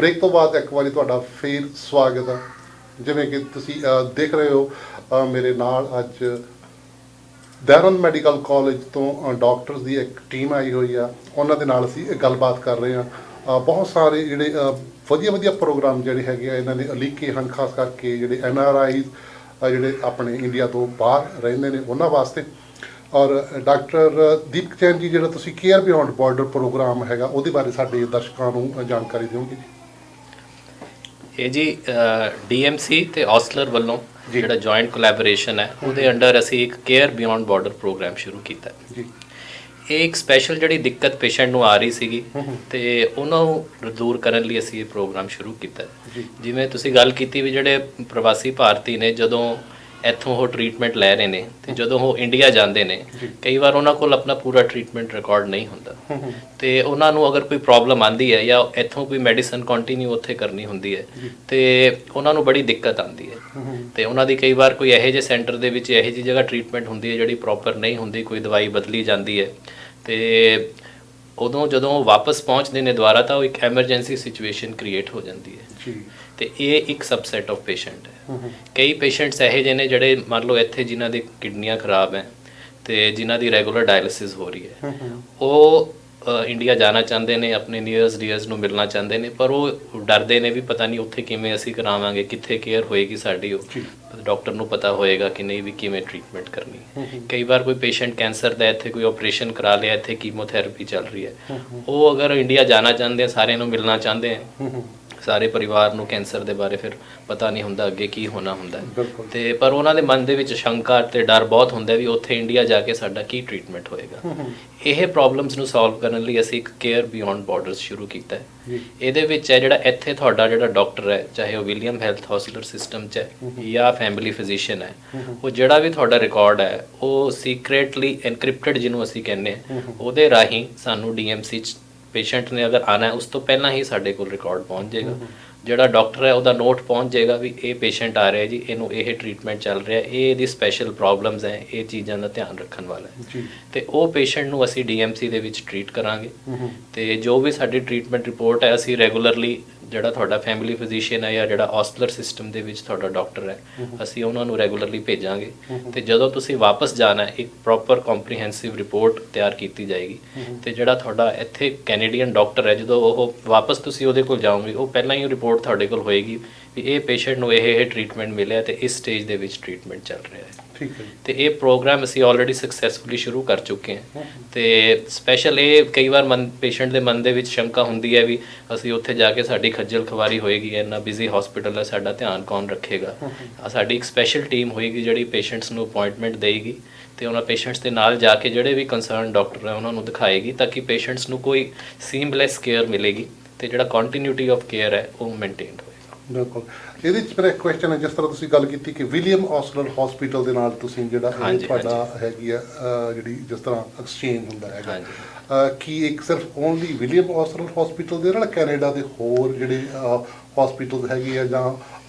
Break ਤੋਂ ਬਾਅਦ ਇੱਕ ਵਾਰੀ ਤੁਹਾਡਾ ਫੇਰ ਸਵਾਗਤ ਹੈ। ਜਿਵੇਂ ਕਿ ਤੁਸੀਂ ਦੇਖ ਰਹੇ ਹੋ ਮੇਰੇ ਨਾਲ ਅੱਜ ਦਯਾਨੰਦ ਮੈਡੀਕਲ ਕਾਲਜ ਤੋਂ ਡਾਕਟਰਸ ਦੀ ਇੱਕ ਟੀਮ ਆਈ ਹੋਈ ਆ। ਉਹਨਾਂ ਦੇ ਨਾਲ ਅਸੀਂ ਗੱਲਬਾਤ ਕਰ ਰਹੇ ਹਾਂ। ਬਹੁਤ ਸਾਰੇ ਜਿਹੜੇ ਵਧੀਆ ਪ੍ਰੋਗਰਾਮ ਜਿਹੜੇ ਹੈਗੇ ਆ ਇਹਨਾਂ ਦੇ ਉਲੀਕੇ ਹਨ, ਖਾਸ ਕਰਕੇ ਜਿਹੜੇ NRIs ਜਿਹੜੇ ਆਪਣੇ ਇੰਡੀਆ ਤੋਂ ਬਾਹਰ ਰਹਿੰਦੇ ਨੇ ਉਹਨਾਂ ਵਾਸਤੇ। ਔਰ ਡਾਕਟਰ ਦੀਪਕ ਜੈਨ ਜੀ, ਜਿਹੜਾ ਤੁਸੀਂ ਕੇਅਰ ਬਿਯੋਂਡ ਬਾਰਡਰ ਪ੍ਰੋਗਰਾਮ ਹੈਗਾ ਉਹਦੇ ਬਾਰੇ ਸਾਡੇ ਦਰਸ਼ਕਾਂ ਨੂੰ ਜਾਣਕਾਰੀ ਦਿਓਗੇ ਜੀ? ਇਹ ਜੀ DMC ਤੇ ਔਸਲਰ ਵੱਲੋਂ ਜਿਹੜਾ ਜੁਆਇੰਟ ਕੋਲੈਬੋਰੇਸ਼ਨ ਹੈ ਉਹਦੇ ਅੰਡਰ ਅਸੀਂ ਇੱਕ ਕੇਅਰ ਬਿਯੋਂਡ ਬਾਰਡਰ ਪ੍ਰੋਗਰਾਮ ਸ਼ੁਰੂ ਕੀਤਾ ਜੀ। ਇਹ ਇੱਕ ਸਪੈਸ਼ਲ ਜਿਹੜੀ ਦਿੱਕਤ ਪੇਸ਼ੈਂਟ ਨੂੰ ਆ ਰਹੀ ਸੀਗੀ ਤੇ ਉਹਨਾਂ ਨੂੰ ਦੂਰ ਕਰਨ ਲਈ ਅਸੀਂ ਇਹ ਪ੍ਰੋਗਰਾਮ ਸ਼ੁਰੂ ਕੀਤਾ। ਜਿਵੇਂ ਤੁਸੀਂ ਗੱਲ ਕੀਤੀ ਵੀ ਜਿਹੜੇ ਪ੍ਰਵਾਸੀ ਭਾਰਤੀ ਨੇ ਜਦੋਂ ਇੱਥੋਂ ਉਹ ਟ੍ਰੀਟਮੈਂਟ ਲੈ ਰਹੇ ਨੇ ਤੇ ਜਦੋਂ ਉਹ ਇੰਡੀਆ ਜਾਂਦੇ ਨੇ ਕਈ ਵਾਰ ਉਹਨਾਂ ਕੋਲ ਆਪਣਾ ਪੂਰਾ ਟ੍ਰੀਟਮੈਂਟ ਰਿਕਾਰਡ ਨਹੀਂ ਹੁੰਦਾ ਤੇ ਉਹਨਾਂ ਨੂੰ ਅਗਰ ਕੋਈ ਪ੍ਰੋਬਲਮ ਆਉਂਦੀ ਹੈ ਜਾਂ ਇੱਥੋਂ ਕੋਈ ਮੈਡੀਸਨ ਕੰਟੀਨਿਊ ਉੱਥੇ ਕਰਨੀ ਹੁੰਦੀ ਹੈ ਤੇ ਉਹਨਾਂ ਨੂੰ ਬੜੀ ਦਿੱਕਤ ਆਉਂਦੀ ਹੈ ਤੇ ਉਹਨਾਂ ਦੀ ਕਈ ਵਾਰ ਕੋਈ ਇਹੋ ਜਿਹੇ ਸੈਂਟਰ ਦੇ ਵਿੱਚ ਇਹੋ ਜਿਹੀ ਜਗ੍ਹਾ ਟ੍ਰੀਟਮੈਂਟ ਹੁੰਦੀ ਹੈ ਜਿਹੜੀ ਪ੍ਰੋਪਰ ਨਹੀਂ ਹੁੰਦੀ, ਕੋਈ ਦਵਾਈ ਬਦਲੀ ਜਾਂਦੀ ਹੈ ਤੇ ਉਦੋਂ ਜਦੋਂ ਉਹ ਵਾਪਸ ਪਹੁੰਚਦੇ ਨੇ ਦੁਬਾਰਾ ਤਾਂ ਉਹ ਇੱਕ ਐਮਰਜੈਂਸੀ ਸਿਚੁਏਸ਼ਨ ਕ੍ਰੀਏਟ ਹੋ ਜਾਂਦੀ ਹੈ ਤੇ ਇਹ ਇੱਕ ਸਬਸੈਟ ਆਫ ਪੇਸ਼ੈਂਟ ਹੈ। ਕਈ ਪੇਸ਼ੈਂਟਸ ਇਹੋ ਜਿਹੇ ਨੇ ਜਿਹੜੇ ਮੰਨ ਲਓ ਇੱਥੇ ਜਿਨ੍ਹਾਂ ਦੀ ਕਿਡਨੀਆਂ ਖਰਾਬ ਹੈ ਤੇ ਜਿਨ੍ਹਾਂ ਦੀ ਰੈਗੂਲਰ ਡਾਇਲਿਸਿਸ ਹੋ ਰਹੀ ਹੈ, ਉਹ ਇੰਡੀਆ ਜਾਣਾ ਚਾਹੁੰਦੇ ਨੇ, ਆਪਣੇ ਨੀਅਰਸ ਡੀਅਰਸ ਨੂੰ ਮਿਲਣਾ ਚਾਹੁੰਦੇ ਨੇ, ਪਰ ਉਹ ਡਰਦੇ ਨੇ ਵੀ ਪਤਾ ਨਹੀਂ ਉੱਥੇ ਕਿਵੇਂ ਅਸੀਂ ਕਰਾਵਾਂਗੇ, ਕਿੱਥੇ ਕੇਅਰ ਹੋਏਗੀ ਸਾਡੀ, ਉਹ ਡਾਕਟਰ ਨੂੰ ਪਤਾ ਹੋਏਗਾ ਕਿ ਨਹੀਂ ਵੀ ਕਿਵੇਂ ਟ੍ਰੀਟਮੈਂਟ ਕਰਨੀ। ਕਈ ਵਾਰ ਕੋਈ ਪੇਸ਼ੈਂਟ ਕੈਂਸਰ ਦਾ ਇੱਥੇ ਕੋਈ ਆਪਰੇਸ਼ਨ ਕਰਾ ਲਿਆ, ਇੱਥੇ ਕੀਮੋਥੈਰੇਪੀ ਚੱਲ ਰਹੀ ਹੈ, ਉਹ ਅਗਰ ਇੰਡੀਆ ਜਾਣਾ ਚਾਹੁੰਦੇ ਆ, ਸਾਰਿਆਂ ਨੂੰ ਮਿਲਣਾ ਚਾਹੁੰਦੇ ਆ, ਸਾਰੇ ਪਰਿਵਾਰ ਨੂੰ ਕੈਂਸਰ ਦੇ ਬਾਰੇ ਫਿਰ ਪਤਾ ਨਹੀਂ ਹੁੰਦਾ ਅੱਗੇ ਕੀ ਹੋਣਾ ਹੁੰਦਾ ਤੇ ਪਰ ਉਹਨਾਂ ਦੇ ਮਨ ਦੇ ਵਿੱਚ ਸ਼ੰਕਾ ਤੇ ਡਰ ਬਹੁਤ ਹੁੰਦਾ ਵੀ ਉੱਥੇ ਇੰਡੀਆ ਜਾ ਕੇ ਸਾਡਾ ਕੀ ਟ੍ਰੀਟਮੈਂਟ ਹੋਏਗਾ। ਇਹ ਪ੍ਰੋਬਲਮਸ ਨੂੰ ਸੋਲਵ ਕਰਨ ਲਈ ਅਸੀਂ ਇੱਕ ਕੇਅਰ ਬਿਯੋਂਡ ਬਾਰਡਰਸ ਸ਼ੁਰੂ ਕੀਤਾ ਹੈ। ਇਹਦੇ ਵਿੱਚ ਹੈ ਜਿਹੜਾ ਇੱਥੇ ਤੁਹਾਡਾ ਜਿਹੜਾ ਡਾਕਟਰ ਹੈ, ਚਾਹੇ ਉਹ ਵਿਲੀਅਮ ਹੈਲਥ ਹੌਸਪੀਟਲ ਸਿਸਟਮ 'ਚ ਹੈ ਜਾਂ ਫੈਮਿਲੀ ਫਿਜ਼ੀਸ਼ੀਅਨ ਹੈ, ਉਹ ਜਿਹੜਾ ਵੀ ਤੁਹਾਡਾ ਰਿਕਾਰਡ ਹੈ ਉਹ ਸੀਕ੍ਰੇਟਲੀ ਐਨਕ੍ਰਿਪਟਡ ਜਿਹਨੂੰ ਅਸੀਂ ਕਹਿੰਦੇ ਹਾਂ, ਉਹਦੇ ਰਾਹੀਂ ਸਾਨੂੰ DMC 'ਚ ਪੇਸ਼ੈਂਟ ਨੇ ਅਗਰ ਆਉਣਾ ਉਸ ਤੋਂ ਪਹਿਲਾਂ ਹੀ ਸਾਡੇ ਕੋਲ ਰਿਕਾਰਡ ਪਹੁੰਚ ਜਾਏਗਾ। ਜਿਹੜਾ ਡਾਕਟਰ ਹੈ ਉਹਦਾ ਨੋਟ ਪਹੁੰਚ ਜਾਏਗਾ ਵੀ ਇਹ ਪੇਸ਼ੈਂਟ ਆ ਰਿਹਾ ਜੀ, ਇਹਨੂੰ ਇਹ ਟ੍ਰੀਟਮੈਂਟ ਚੱਲ ਰਿਹਾ, ਇਹ ਇਹਦੀ ਸਪੈਸ਼ਲ ਪ੍ਰੋਬਲਮਸ ਹੈ, ਇਹ ਚੀਜ਼ਾਂ ਦਾ ਧਿਆਨ ਰੱਖਣ ਵਾਲਾ ਹੈ ਤੇ ਉਹ ਪੇਸ਼ੈਂਟ ਨੂੰ ਅਸੀਂ DMC ਦੇ ਵਿੱਚ ਟ੍ਰੀਟ ਕਰਾਂਗੇ ਤੇ ਜੋ ਵੀ ਸਾਡੀ ਟ੍ਰੀਟਮੈਂਟ ਰਿਪੋਰਟ ਹੈ ਅਸੀਂ ਰੈਗੂਲਰਲੀ ਜਿਹੜਾ ਤੁਹਾਡਾ ਫੈਮਿਲੀ ਫਿਜ਼ੀਸ਼ੀਅਨ ਹੈ ਜਾਂ ਜਿਹੜਾ ਹੌਸਪੀਟਲ ਸਿਸਟਮ ਦੇ ਵਿੱਚ ਤੁਹਾਡਾ ਡਾਕਟਰ ਹੈ ਅਸੀਂ ਉਹਨਾਂ ਨੂੰ ਰੈਗੂਲਰਲੀ ਭੇਜਾਂਗੇ ਤੇ ਜਦੋਂ ਤੁਸੀਂ ਵਾਪਸ ਜਾਣਾ ਇੱਕ ਪ੍ਰੋਪਰ ਕੰਪਰੀਹੈਂਸਿਵ ਰਿਪੋਰਟ ਤਿਆਰ ਕੀਤੀ ਜਾਏਗੀ ਤੇ ਜਿਹੜਾ ਤੁਹਾਡਾ ਇੱਥੇ ਕੈਨੇਡੀਅਨ ਡਾਕਟਰ ਹੈ ਜਦੋਂ ਉਹ ਵਾਪਸ ਤੁਸੀਂ ਉਹਦੇ ਕੋਲ ਜਾਓਗੇ ਉਹ ਪਹਿਲਾਂ ਹੀ ਰਿਪੋਰਟ ਤੁਹਾਡੇ ਕੋਲ ਹੋਏਗੀ ਵੀ ਇਹ ਪੇਸ਼ੈਂਟ ਨੂੰ ਇਹ ਟ੍ਰੀਟਮੈਂਟ ਮਿਲਿਆ ਤੇ ਇਸ ਸਟੇਜ ਦੇ ਵਿੱਚ ਟ੍ਰੀਟਮੈਂਟ ਚੱਲ ਰਿਹਾ ਹੈ। ਤੇ ਇਹ ਪ੍ਰੋਗਰਾਮ ਅਸੀਂ ਆਲਰੇਡੀ ਸਕਸੈਸਫੁਲੀ ਸ਼ੁਰੂ ਕਰ ਚੁੱਕੇ ਹਾਂ ਤੇ ਸਪੈਸ਼ਲ ਇਹ ਕਈ ਵਾਰ ਪੇਸ਼ੈਂਟ ਦੇ ਮਨ ਦੇ ਵਿੱਚ ਸ਼ੰਕਾ ਹੁੰਦੀ ਹੈ ਵੀ ਅਸੀਂ ਉੱਥੇ ਜਾ ਕੇ ਸਾਡੀ ਖੱਜਲ ਖਵਾਰੀ ਹੋਏਗੀ, ਇੰਨਾ ਬਿਜ਼ੀ ਹਸਪੀਟਲ ਹੈ, ਸਾਡਾ ਧਿਆਨ ਕੌਣ ਰੱਖੇਗਾ। ਸਾਡੀ ਇੱਕ ਸਪੈਸ਼ਲ ਟੀਮ ਹੋਏਗੀ ਜਿਹੜੀ ਪੇਸ਼ੈਂਟਸ ਨੂੰ ਅਪਾਇੰਟਮੈਂਟ ਦੇਏਗੀ ਤੇ ਉਹਨਾਂ ਪੇਸ਼ੈਂਟਸ ਦੇ ਨਾਲ ਜਾ ਕੇ ਜਿਹੜੇ ਵੀ ਕੰਸਰਨ ਡਾਕਟਰ ਹੈ ਉਹਨਾਂ ਨੂੰ ਦਿਖਾਏਗੀ ਤਾਂ ਕਿ ਪੇਸ਼ੈਂਟਸ ਨੂੰ ਕੋਈ ਸੀਮਲੈਸ ਕੇਅਰ ਮਿਲੇਗੀ ਤੇ ਜਿਹੜਾ ਕੰਟੀਨਿਊਟੀ ਆਫ ਕੇਅਰ ਹੈ ਉਹ ਮੇਨਟੇਨਡ ਹੋਏਗਾ। ਬਿਲਕੁਲ। ਇਹਦੇ ਵਿੱਚ ਮੇਰਾ ਇੱਕ ਕੁਐਸਚਨ ਹੈ, ਜਿਸ ਤਰ੍ਹਾਂ ਤੁਸੀਂ ਗੱਲ ਕੀਤੀ ਕਿ ਵਿਲੀਅਮ ਔਸਲਰ ਹਸਪੀਟਲ ਦੇ ਨਾਲ ਤੁਸੀਂ ਜਿਹੜਾ ਤੁਹਾਡਾ ਹੈਗੀ ਆ ਜਿਹੜੀ ਜਿਸ ਤਰ੍ਹਾਂ ਐਕਸਚੇਂਜ ਹੁੰਦਾ ਹੈਗਾ, ਕੀ ਇੱਕ ਸਿਰਫ ਓਨਲੀ ਵਿਲੀਅਮ ਔਸਲਰ ਹਸਪੀਟਲ ਦੇ ਨਾਲ ਕੈਨੇਡਾ ਦੇ ਹੋਰ ਜਿਹੜੇ ਹਸਪੀਟਲ ਹੈਗੇ ਆ ਜਾਂ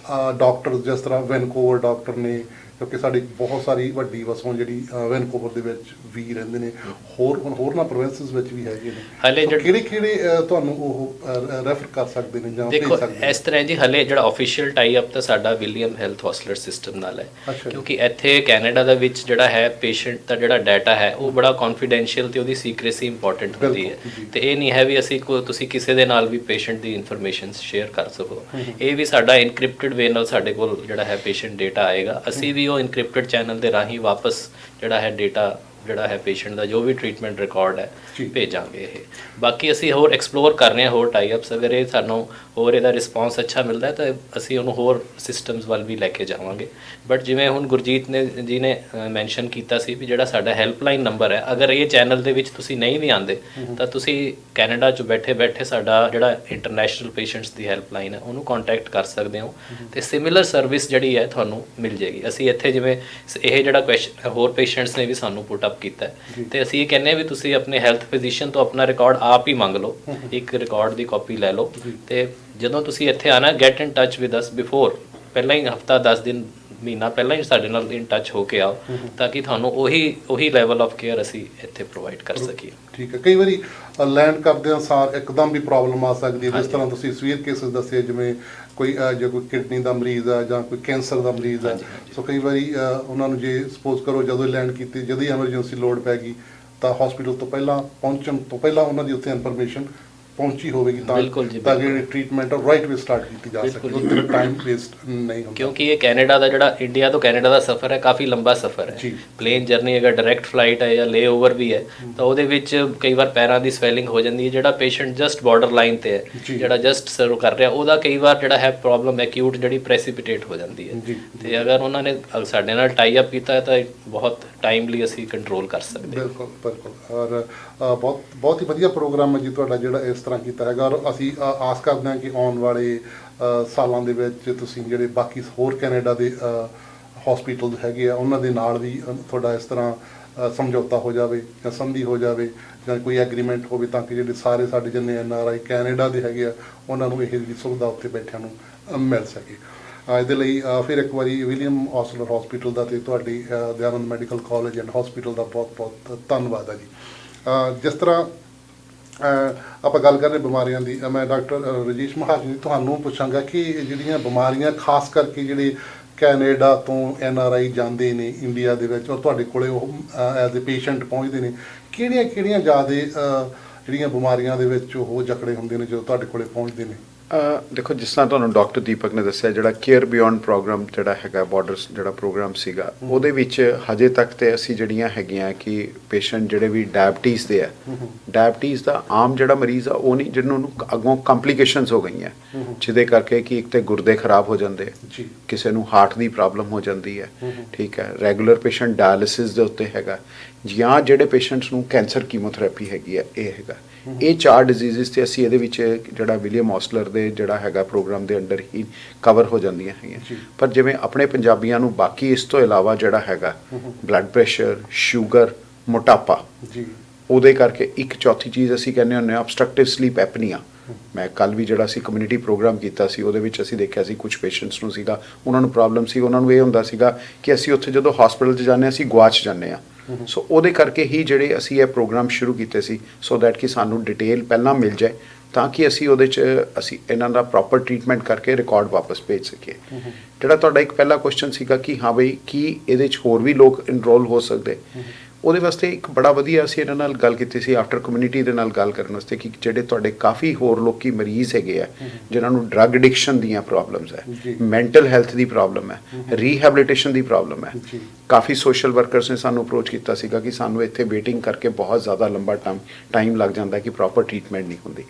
ਡਾਕਟਰ ਜਿਸ ਤਰ੍ਹਾਂ ਵੈਨਕੂਵਰ ਡਾਕਟਰ ਨੇ, ਕਿਉਂਕਿ ਸਾਡੀ ਬਹੁਤ ਸਾਰੀ ਵੱਡੀ ਵਸੋਂ ਜਿਹੜੀ ਵੈਨਕੂਵਰ ਦੇ ਵਿੱਚ ਵੀ ਰਹਿੰਦੇ ਨੇ, ਹੋਰਨਾਂ ਪ੍ਰੋਵਿੰਸਿਸ ਵਿੱਚ ਵੀ ਹੈਗੇ ਨੇ, ਹਲੇ ਕਿਹੜੇ ਤੁਹਾਨੂੰ ਉਹ ਰੈਫਰ ਕਰ ਸਕਦੇ ਨੇ ਜਾਂ ਭੇਜ ਸਕਦੇ ਨੇ? ਇਸ ਤਰ੍ਹਾਂ ਜੀ ਹਲੇ ਜਿਹੜਾ ਆਫੀਸ਼ੀਅਲ ਟਾਈ ਅਪ ਤਾਂ ਸਾਡਾ ਵਿਲੀਅਮ ਹੈਲਥ ਹੌਸਪੀਟਲ ਸਿਸਟਮ ਨਾਲ ਹੈ ਕਿਉਂਕਿ ਇੱਥੇ ਕੈਨੇਡਾ ਦੇ ਵਿੱਚ ਜਿਹੜਾ ਹੈ ਪੇਸ਼ੈਂਟ ਦਾ ਜਿਹੜਾ ਡਾਟਾ ਹੈ ਉਹ ਬੜਾ ਕੌਨਫੀਡੈਂਸ਼ੀਅਲ ਤੇ ਉਹਦੀ ਸੀਕ੍ਰੇਸੀ ਇੰਪੋਰਟੈਂਟ ਹੁੰਦੀ ਹੈ ਤੇ ਇਹ ਨਹੀਂ ਹੈ ਵੀ ਤੁਸੀਂ ਕਿਸੇ ਦੇ ਨਾਲ ਵੀ ਪੇਸ਼ੈਂਟ ਦੀ ਇਨਫੋਰਮੇਸ਼ਨ ਸ਼ੇਅਰ ਕਰ ਸਕੋ। ਇਹ ਵੀ ਸਾਡਾ ਇਨਕ੍ਰਿਪਟਡ ਵੇ ਨਾਲ ਸਾਡੇ ਕੋਲ ਜਿਹੜਾ ਹੈ ਪੇਸ਼ੈਂਟ ਡੇਟਾ ਆਏਗਾ, ਅਸੀਂ ਵੀ ਉਹ ਇਨਕ੍ਰਿਪਟਡ ਚੈਨਲ ਦੇ ਰਾਹੀਂ ਵਾਪਸ ਜਿਹੜਾ ਹੈ ਡੇਟਾ ਜਿਹੜਾ ਹੈ ਪੇਸ਼ੈਂਟ ਦਾ ਜੋ ਵੀ ਟ੍ਰੀਟਮੈਂਟ ਰਿਕਾਰਡ ਹੈ ਭੇਜਾਂਗੇ। ਇਹ ਬਾਕੀ ਅਸੀਂ ਹੋਰ ਐਕਸਪਲੋਰ ਕਰ ਰਹੇ ਹਾਂ ਹੋਰ ਟਾਈ ਅਪਸ, ਅਗਰ ਇਹ ਸਾਨੂੰ ਹੋਰ ਇਹਦਾ ਰਿਸਪੌਂਸ ਅੱਛਾ ਮਿਲਦਾ ਹੈ ਤਾਂ ਅਸੀਂ ਉਹਨੂੰ ਹੋਰ ਸਿਸਟਮਸ ਵੱਲ ਵੀ ਲੈ ਕੇ ਜਾਵਾਂਗੇ। ਬਟ ਜਿਵੇਂ ਹੁਣ ਗੁਰਜੀਤ ਜੀ ਨੇ ਮੈਂਸ਼ਨ ਕੀਤਾ ਸੀ ਵੀ ਜਿਹੜਾ ਸਾਡਾ ਹੈਲਪਲਾਈਨ ਨੰਬਰ ਹੈ, ਅਗਰ ਇਹ ਚੈਨਲ ਦੇ ਵਿੱਚ ਤੁਸੀਂ ਨਹੀਂ ਵੀ ਆਉਂਦੇ ਤਾਂ ਤੁਸੀਂ ਕੈਨੇਡਾ 'ਚ ਬੈਠੇ ਸਾਡਾ ਜਿਹੜਾ ਇੰਟਰਨੈਸ਼ਨਲ ਪੇਸ਼ੈਂਟਸ ਦੀ ਹੈਲਪਲਾਈਨ ਹੈ ਉਹਨੂੰ ਕੰਟੈਕਟ ਕਰ ਸਕਦੇ ਹੋ ਤੇ ਸਿਮਿਲਰ ਸਰਵਿਸ ਜਿਹੜੀ ਹੈ ਤੁਹਾਨੂੰ ਮਿਲ ਜਾਏਗੀ। ਅਸੀਂ ਇੱਥੇ ਜਿਵੇਂ ਇਹ ਜਿਹੜਾ ਕੁਐਸਚਨ ਹੋਰ ਪੇਸ਼ੈਂਟਸ ਨੇ ਵੀ ਸਾਨੂੰ ਪੁੱਟ ਅਪ ਕੀਤਾ ਤੇ ਅਸੀਂ ਇਹ ਕਹਿੰਦੇ ਵੀ ਤੁਸੀਂ ਆਪਣੇ ਹੈਲਥ ਫਿਜ਼ੀਸ਼ੀਅਨ ਤੋਂ ਆਪਣਾ ਰਿਕਾਰਡ ਆਪ ਹੀ ਮੰਗ ਲਓ, ਇੱਕ ਰਿਕਾਰਡ ਦੀ ਕਾਪੀ ਲੈ ਲਓ ਤੇ ਜਦੋਂ ਤੁਸੀਂ ਇੱਥੇ ਆਣਾ get in touch with us before, ਪਹਿਲਾਂ ਹੀ ਹਫਤਾ 10 ਦਿਨ ਮਹੀਨਾ ਪਹਿਲਾਂ ਹੀ ਸਾਡੇ ਨਾਲ ਇਨ ਟੱਚ ਹੋ ਕੇ ਆਓ ਤਾਂ ਕਿ ਤੁਹਾਨੂੰ ਉਹੀ ਲੈਵਲ ਆਫ ਕੇਅਰ ਅਸੀਂ ਇੱਥੇ ਪ੍ਰੋਵਾਈਡ ਕਰ ਸਕੀਏ। ਠੀਕ ਹੈ। ਕਈ ਵਾਰੀ ਲੈਂਡ ਕਰਦਿਆਂ ਸਾਰ ਇੱਕਦਮ ਵੀ ਪ੍ਰੋਬਲਮ ਆ ਸਕਦੀ ਹੈ, ਜਿਸ ਤਰ੍ਹਾਂ ਤੁਸੀਂ ਸਵੀਅਰ ਕੇਸਿਸ ਦੱਸੇ, ਜਿਵੇਂ ਕੋਈ ਜੇ ਕੋਈ ਕਿਡਨੀ ਦਾ ਮਰੀਜ਼ ਆ ਜਾਂ ਕੋਈ ਕੈਂਸਰ ਦਾ ਮਰੀਜ਼ ਆ, ਸੋ ਕਈ ਵਾਰੀ ਉਹਨਾਂ ਨੂੰ ਜੇ ਸਪੋਜ਼ ਕਰੋ ਜਦੋਂ ਲੈਂਡ ਕੀਤੀ, ਜਦੋਂ ਹੀ ਐਮਰਜੈਂਸੀ ਲੋੜ ਪੈ ਗਈ ਤਾਂ ਹਸਪੀਟਲ ਤੋਂ ਪਹਿਲਾਂ ਪਹੁੰਚਣ ਤੋਂ ਪਹਿਲਾਂ ਉਹਨਾਂ ਦੀ ਉੱਥੇ ਇਨਫੋਰਮੇਸ਼ਨ ਪਹੁੰਚੀ ਹੋਵੇਗੀ ਤਾਂ ਜਿਹੜੀ ਟ੍ਰੀਟਮੈਂਟ ਰਾਈਟ ਵੇ ਸਟਾਰਟ ਕੀਤੀ ਜਾ ਸਕੇ, ਉਹਦੇ ਟਾਈਮ ਵੇਸਟ ਨਹੀਂ ਹੁੰਦਾ। ਕਿਉਂਕਿ ਇਹ ਕੈਨੇਡਾ ਦਾ ਜਿਹੜਾ ਇੰਡੀਆ ਤੋਂ ਕੈਨੇਡਾ ਦਾ ਸਫ਼ਰ ਹੈ ਕਾਫੀ ਲੰਬਾ ਸਫ਼ਰ ਹੈ। ਪਲੇਨ ਜਰਨੀ ਅਗਰ ਡਾਇਰੈਕਟ ਫਲਾਈਟ ਹੈ ਜਾਂ ਲੇ ਓਵਰ ਵੀ ਹੈ ਤਾਂ ਉਹਦੇ ਵਿੱਚ ਕਈ ਵਾਰ ਪੈਰਾਂ ਦੀ ਸਵੈਲਿੰਗ ਹੋ ਜਾਂਦੀ ਹੈ। ਜਿਹੜਾ ਪੇਸ਼ੈਂਟ ਜਸਟ ਬਾਰਡਰ ਲਾਈਨ ਤੇ ਹੈ, ਜਿਹੜਾ ਜਸਟ ਸਰਵ ਕਰ ਰਿਹਾ, ਉਹਦਾ ਕਈ ਵਾਰ ਜਿਹੜਾ ਹੈ ਪ੍ਰੋਬਲਮ ਐਕਿਊਟ ਜਿਹੜੀ ਪ੍ਰੈਸੀਪੀਟੇਟ ਹੋ ਜਾਂਦੀ ਹੈ, ਤੇ ਅਗਰ ਉਹਨਾਂ ਨੇ ਸਾਡੇ ਨਾਲ ਟਾਈ ਅਪ ਕੀਤਾ ਹੈ ਤਾਂ ਬਹੁਤ ਟਾਈਮਲੀ ਅਸੀਂ ਕੰਟਰੋਲ ਕਰ ਸਕਦੇ ਹਾਂ। ਬਿਲਕੁਲ ਬਿਲਕੁਲ। ਔਰ ਬਹੁਤ ਹੀ ਵਧੀਆ ਪ੍ਰੋਗਰਾਮ ਹੈ ਜੀ ਤੁਹਾਡਾ ਜਿਹੜਾ ਇਸ ਤਰ੍ਹਾਂ ਕੀਤਾ ਹੈਗਾ, ਔਰ ਅਸੀਂ ਆਸ ਕਰਦੇ ਹਾਂ ਕਿ ਆਉਣ ਵਾਲੇ ਸਾਲਾਂ ਦੇ ਵਿੱਚ ਤੁਸੀਂ ਜਿਹੜੇ ਬਾਕੀ ਹੋਰ ਕੈਨੇਡਾ ਦੇ ਹਸਪੀਟਲ ਹੈਗੇ ਆ ਉਹਨਾਂ ਦੇ ਨਾਲ ਵੀ ਤੁਹਾਡਾ ਇਸ ਤਰ੍ਹਾਂ ਸਮਝੌਤਾ ਹੋ ਜਾਵੇ ਜਾਂ ਸੰਧੀ ਹੋ ਜਾਵੇ ਜਾਂ ਕੋਈ ਐਗਰੀਮੈਂਟ ਹੋਵੇ ਤਾਂ ਕਿ ਜਿਹੜੇ ਸਾਰੇ ਸਾਡੇ ਜਿੰਨੇ NRI ਕੈਨੇਡਾ ਦੇ ਹੈਗੇ ਆ ਉਹਨਾਂ ਨੂੰ ਇਹ ਜਿਹੜੀ ਸੁਵਿਧਾ ਉੱਥੇ ਬੈਠਿਆਂ ਨੂੰ ਮਿਲ ਸਕੇ। ਇਹਦੇ ਲਈ ਫਿਰ ਇੱਕ ਵਾਰੀ ਵਿਲੀਅਮ ਔਸਲਰ ਹਸਪੀਟਲ ਦਾ ਅਤੇ ਤੁਹਾਡੀ Dayanand Medical College and Hospital ਦਾ ਬਹੁਤ ਬਹੁਤ ਧੰਨਵਾਦ ਹੈ ਜੀ। ਜਿਸ ਤਰ੍ਹਾਂ ਆਪਾਂ ਗੱਲ ਕਰ ਰਹੇ ਬਿਮਾਰੀਆਂ ਦੀ, ਮੈਂ ਡਾਕਟਰ ਰਜੀਸ਼ ਮਹਾਜਨ ਜੀ ਤੁਹਾਨੂੰ ਪੁੱਛਾਂਗਾ ਕਿ ਜਿਹੜੀਆਂ ਬਿਮਾਰੀਆਂ ਖਾਸ ਕਰਕੇ ਜਿਹੜੇ ਕੈਨੇਡਾ ਤੋਂ NRI ਜਾਂਦੇ ਨੇ ਇੰਡੀਆ ਦੇ ਵਿੱਚ ਔਰ ਤੁਹਾਡੇ ਕੋਲੇ ਉਹ ਐਜ਼ ਏ ਪੇਸ਼ੈਂਟ ਪਹੁੰਚਦੇ ਨੇ, ਕਿਹੜੀਆਂ ਜ਼ਿਆਦਾ ਜਿਹੜੀਆਂ ਬਿਮਾਰੀਆਂ ਦੇ ਵਿੱਚ ਉਹ ਜਕੜੇ ਹੁੰਦੇ ਨੇ ਜਦੋਂ ਤੁਹਾਡੇ ਕੋਲੇ ਪਹੁੰਚਦੇ ਨੇ? ਦੇਖੋ, ਜਿਸ ਤਰ੍ਹਾਂ ਤੁਹਾਨੂੰ ਡਾਕਟਰ ਦੀਪਕ ਨੇ ਦੱਸਿਆ, ਜਿਹੜਾ ਕੇਅਰ ਬਿਯੋਂਡ ਪ੍ਰੋਗਰਾਮ ਜਿਹੜਾ ਹੈਗਾ ਬਾਰਡਰਸ ਜਿਹੜਾ ਪ੍ਰੋਗਰਾਮ ਸੀਗਾ, ਉਹਦੇ ਵਿੱਚ ਹਜੇ ਤੱਕ ਤੇ ਅਸੀਂ ਜਿਹੜੀਆਂ ਹੈਗੀਆਂ ਕਿ ਪੇਸ਼ੈਂਟ ਜਿਹੜੇ ਵੀ ਡਾਇਬਟੀਜ਼ ਦੇ ਆ, ਡਾਇਬਟੀਜ਼ ਦਾ ਆਮ ਜਿਹੜਾ ਮਰੀਜ਼ ਆ ਉਹ ਨਹੀਂ, ਜਿਹਨੂੰ ਨੂੰ ਅੱਗੋਂ ਕੰਪਲੀਕੇਸ਼ਨਸ ਹੋ ਗਈਆਂ ਜਿਹਦੇ ਕਰਕੇ ਕਿ ਇੱਕ ਤੇ ਗੁਰਦੇ ਖਰਾਬ ਹੋ ਜਾਂਦੇ, ਕਿਸੇ ਨੂੰ ਹਾਰਟ ਦੀ ਪ੍ਰੋਬਲਮ ਹੋ ਜਾਂਦੀ ਹੈ, ਠੀਕ ਹੈ, ਰੈਗੂਲਰ ਪੇਸ਼ੈਂਟ ਡਾਇਲਿਸਿਸ ਦੇ ਉੱਤੇ ਹੈਗਾ, ਜਾਂ ਜਿਹੜੇ ਪੇਸ਼ੈਂਟਸ ਨੂੰ ਕੈਂਸਰ ਕੀਮੋਥੈਰੇਪੀ ਹੈਗੀ ਹੈ, ਇਹ ਹੈਗਾ। ਇਹ 4 ਡਿਜ਼ੀਜ਼ਸ ਤੇ ਅਸੀਂ ਇਹਦੇ ਵਿੱਚ ਜਿਹੜਾ ਵਿਲੀਅਮ ਔਸਲਰ ਦੇ ਜਿਹੜਾ ਹੈਗਾ ਪ੍ਰੋਗਰਾਮ ਦੇ ਅੰਡਰ ਹੀ ਕਵਰ ਹੋ ਜਾਂਦੀਆਂ ਹੈਗੀਆਂ। ਪਰ ਜਿਵੇਂ ਆਪਣੇ ਪੰਜਾਬੀਆਂ ਨੂੰ ਬਾਕੀ ਇਸ ਤੋਂ ਇਲਾਵਾ ਜਿਹੜਾ ਹੈਗਾ ਬਲੱਡ ਪ੍ਰੈਸ਼ਰ, ਸ਼ੂਗਰ, ਮੋਟਾਪਾ, ਉਹਦੇ ਕਰਕੇ ਇੱਕ ਚੌਥੀ ਚੀਜ਼ ਅਸੀਂ ਕਹਿੰਦੇ ਹੁੰਦੇ ਹਾਂ obstructive sleep apnea। ਮੈਂ ਕੱਲ ਵੀ ਜਿਹੜਾ ਸੀ ਕਮਿਊਨਿਟੀ ਪ੍ਰੋਗਰਾਮ ਕੀਤਾ ਸੀ, ਉਹਦੇ ਵਿੱਚ ਅਸੀਂ ਦੇਖਿਆ ਸੀ ਕੁਝ ਪੇਸ਼ੈਂਟਸ ਨੂੰ ਸੀਗਾ, ਉਹਨਾਂ ਨੂੰ ਪ੍ਰੋਬਲਮ ਸੀ, ਉਹਨਾਂ ਨੂੰ ਇਹ ਹੁੰਦਾ ਸੀਗਾ ਕਿ ਅਸੀਂ ਉੱਥੇ ਜਦੋਂ ਹਸਪੀਟਲ 'ਚ ਜਾਂਦੇ ਹਾਂ ਅਸੀਂ ਗੁਆਚ ਜਾਂਦੇ ਹਾਂ। ਸੋ ਉਹਦੇ ਕਰਕੇ ਹੀ ਜਿਹੜੇ ਅਸੀਂ ਇਹ ਪ੍ਰੋਗਰਾਮ ਸ਼ੁਰੂ ਕੀਤੇ ਸੀ, ਸੋ ਦੈਟ ਕਿ ਸਾਨੂੰ ਡਿਟੇਲ ਪਹਿਲਾਂ ਮਿਲ ਜਾਏ ਤਾਂ ਕਿ ਅਸੀਂ ਉਹਦੇ 'ਚ ਅਸੀਂ ਇਹਨਾਂ ਦਾ ਪ੍ਰੋਪਰ ਟਰੀਟਮੈਂਟ ਕਰਕੇ ਰਿਕਾਰਡ ਵਾਪਸ ਭੇਜ ਸਕੀਏ। ਜਿਹੜਾ ਤੁਹਾਡਾ ਇੱਕ ਪਹਿਲਾ ਕੁਐਸਚਨ ਸੀਗਾ ਕਿ ਹਾਂ ਬਈ ਕੀ ਇਹਦੇ 'ਚ ਹੋਰ ਵੀ ਲੋਕ ਇਨਰੋਲ ਹੋ ਸਕਦੇ, ਉਹਦੇ ਵਾਸਤੇ ਇੱਕ ਬੜਾ ਵਧੀਆ ਅਸੀਂ ਇਹਨਾਂ ਨਾਲ ਗੱਲ ਕੀਤੀ ਸੀ ਆਫਟਰ ਕਮਿਊਨਿਟੀ ਦੇ ਨਾਲ ਗੱਲ ਕਰਨ ਵਾਸਤੇ ਕਿ ਜਿਹੜੇ ਤੁਹਾਡੇ ਕਾਫੀ ਹੋਰ ਲੋਕੀ ਮਰੀਜ਼ ਹੈਗੇ ਆ ਜਿਨ੍ਹਾਂ ਨੂੰ ਡਰੱਗ ਐਡਿਕਸ਼ਨ ਦੀਆਂ ਪ੍ਰੋਬਲਮਸ ਹੈ, ਮੈਂਟਲ ਹੈਲਥ ਦੀ ਪ੍ਰੋਬਲਮ ਹੈ, ਰੀਹੈਬਿਲਿਟੇਸ਼ਨ ਦੀ ਪ੍ਰੋਬਲਮ ਹੈ। ਕਾਫੀ ਸੋਸ਼ਲ ਵਰਕਰਸ ਨੇ ਸਾਨੂੰ ਅਪਰੋਚ ਕੀਤਾ ਸੀਗਾ ਕਿ ਸਾਨੂੰ ਇੱਥੇ ਵੇਟਿੰਗ ਕਰਕੇ ਬਹੁਤ ਜ਼ਿਆਦਾ ਲੰਬਾ ਟਾਈਮ ਲੱਗ ਜਾਂਦਾ ਕਿ ਪ੍ਰੋਪਰ ਟਰੀਟਮੈਂਟ ਨਹੀਂ ਹੁੰਦੀ।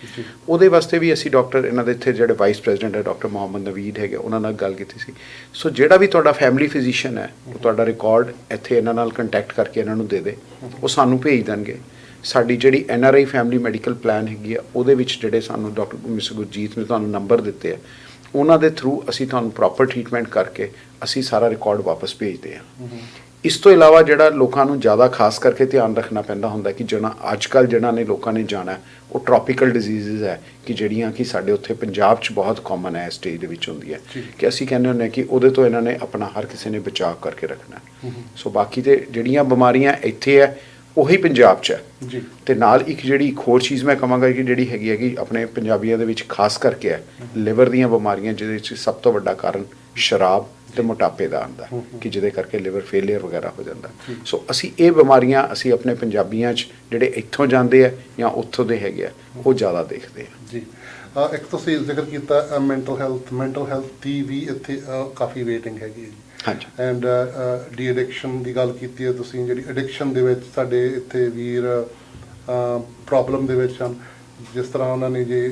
ਉਹਦੇ ਵਾਸਤੇ ਵੀ ਅਸੀਂ ਡਾਕਟਰ ਇਹਨਾਂ ਦੇ ਇੱਥੇ ਜਿਹੜੇ ਵਾਈਸ ਪ੍ਰੈਜ਼ੀਡੈਂਟ ਹੈ ਡਾਕਟਰ ਮੁਹੰਮਦ ਨਵੀਦ ਹੈਗੇ, ਉਹਨਾਂ ਨਾਲ ਗੱਲ ਕੀਤੀ ਸੀ। ਸੋ ਜਿਹੜਾ ਵੀ ਤੁਹਾਡਾ ਫੈਮਿਲੀ ਫਿਜ਼ੀਸ਼ੀਅਨ ਹੈ, ਉਹ ਤੁਹਾਡਾ ਰਿਕਾਰਡ ਇੱਥੇ ਇਹਨਾਂ ਨਾਲ ਕੰਟੈਕਟ ਕਰਕੇ ਇਹਨਾਂ ਨੂੰ ਦੇ ਦੇ, ਉਹ ਸਾਨੂੰ ਭੇਜ ਦੇਣਗੇ। ਸਾਡੀ ਜਿਹੜੀ NRI ਫੈਮਿਲੀ ਮੈਡੀਕਲ ਪਲਾਨ ਹੈਗੀ ਆ, ਉਹਦੇ ਵਿੱਚ ਜਿਹੜੇ ਸਾਨੂੰ ਡਾਕਟਰ ਮਿਸਟਰ ਗੁਰਜੀਤ ਨੇ ਤੁਹਾਨੂੰ ਨੰਬਰ ਦਿੱਤੇ ਆ, ਉਹਨਾਂ ਦੇ ਥਰੂ ਅਸੀਂ ਤੁਹਾਨੂੰ ਪ੍ਰੋਪਰ ਟਰੀਟਮੈਂਟ ਕਰਕੇ ਅਸੀਂ ਸਾਰਾ ਰਿਕਾਰਡ ਵਾਪਸ ਭੇਜਦੇ ਹਾਂ। ਇਸ ਤੋਂ ਇਲਾਵਾ ਜਿਹੜਾ ਲੋਕਾਂ ਨੂੰ ਜ਼ਿਆਦਾ ਖਾਸ ਕਰਕੇ ਧਿਆਨ ਰੱਖਣਾ ਪੈਂਦਾ ਹੁੰਦਾ ਕਿ ਜਿਹੜਾ ਅੱਜ ਕੱਲ੍ਹ ਜਿਹਨਾਂ ਨੇ ਲੋਕਾਂ ਨੇ ਜਾਣਾ, ਉਹ ਟ੍ਰੋਪੀਕਲ ਡਿਜ਼ੀਜ਼ਜ਼ ਹੈ ਕਿ ਜਿਹੜੀਆਂ ਕਿ ਸਾਡੇ ਉੱਥੇ ਪੰਜਾਬ 'ਚ ਬਹੁਤ ਕਾਮਨ ਹੈ, ਇਸ ਸਟੇਜ ਦੇ ਵਿੱਚ ਹੁੰਦੀ ਹੈ ਕਿ ਅਸੀਂ ਕਹਿੰਦੇ ਹੁੰਦੇ ਹਾਂ ਕਿ ਉਹਦੇ ਤੋਂ ਇਹਨਾਂ ਨੇ ਆਪਣਾ ਹਰ ਕਿਸੇ ਨੇ ਬਚਾਅ ਕਰਕੇ ਰੱਖਣਾ। ਸੋ ਬਾਕੀ ਤੇ ਜਿਹੜੀਆਂ ਬਿਮਾਰੀਆਂ ਇੱਥੇ ਹੈ ਉਹੀ ਪੰਜਾਬ 'ਚ ਹੈ। ਤੇ ਨਾਲ ਇੱਕ ਜਿਹੜੀ ਇੱਕ ਹੋਰ ਚੀਜ਼ ਮੈਂ ਕਹਾਂਗਾ ਕਿ ਜਿਹੜੀ ਹੈਗੀ ਹੈ ਕਿ ਆਪਣੇ ਪੰਜਾਬੀਆਂ ਦੇ ਵਿੱਚ ਖਾਸ ਕਰਕੇ ਹੈ ਲਿਵਰ ਦੀਆਂ ਬਿਮਾਰੀਆਂ, ਜਿਹਦੇ ਵਿੱਚ ਸਭ ਤੋਂ ਵੱਡਾ ਕਾਰਨ ਸ਼ਰਾਬ ਤੇ ਮੋਟਾਪੇ ਦਾ ਆਉਂਦਾ ਕਿ ਜਿਹਦੇ ਕਰਕੇ ਲਿਵਰ ਫੇਲੀਅਰ ਵਗੈਰਾ ਹੋ ਜਾਂਦਾ। ਸੋ ਅਸੀਂ ਇਹ ਬਿਮਾਰੀਆਂ ਅਸੀਂ ਆਪਣੇ ਪੰਜਾਬੀਆਂ 'ਚ ਜਿਹੜੇ ਇੱਥੋਂ ਜਾਂਦੇ ਆ ਜਾਂ ਉੱਥੋਂ ਦੇ ਹੈਗੇ ਆ, ਉਹ ਜ਼ਿਆਦਾ ਦੇਖਦੇ ਆ ਜੀ। ਇੱਕ ਤੁਸੀਂ ਜ਼ਿਕਰ ਕੀਤਾ ਮੈਂਟਲ ਹੈਲਥ ਦੀ ਵੀ ਇੱਥੇ ਕਾਫੀ ਵੇਟਿੰਗ ਹੈਗੀ ਹੈ ਜੀ। ਹਾਂਜੀ। ਐਂਡ ਡੀ ਐਡਿਕਸ਼ਨ ਦੀ ਗੱਲ ਕੀਤੀ ਹੈ ਤੁਸੀਂ, ਜਿਹੜੀ ਐਡਿਕਸ਼ਨ ਦੇ ਵਿੱਚ ਸਾਡੇ ਇੱਥੇ ਵੀਰ ਪ੍ਰੋਬਲਮ ਦੇ ਵਿੱਚ ਹਨ, ਜਿਸ ਤਰ੍ਹਾਂ ਉਹਨਾਂ ਨੇ ਜੇ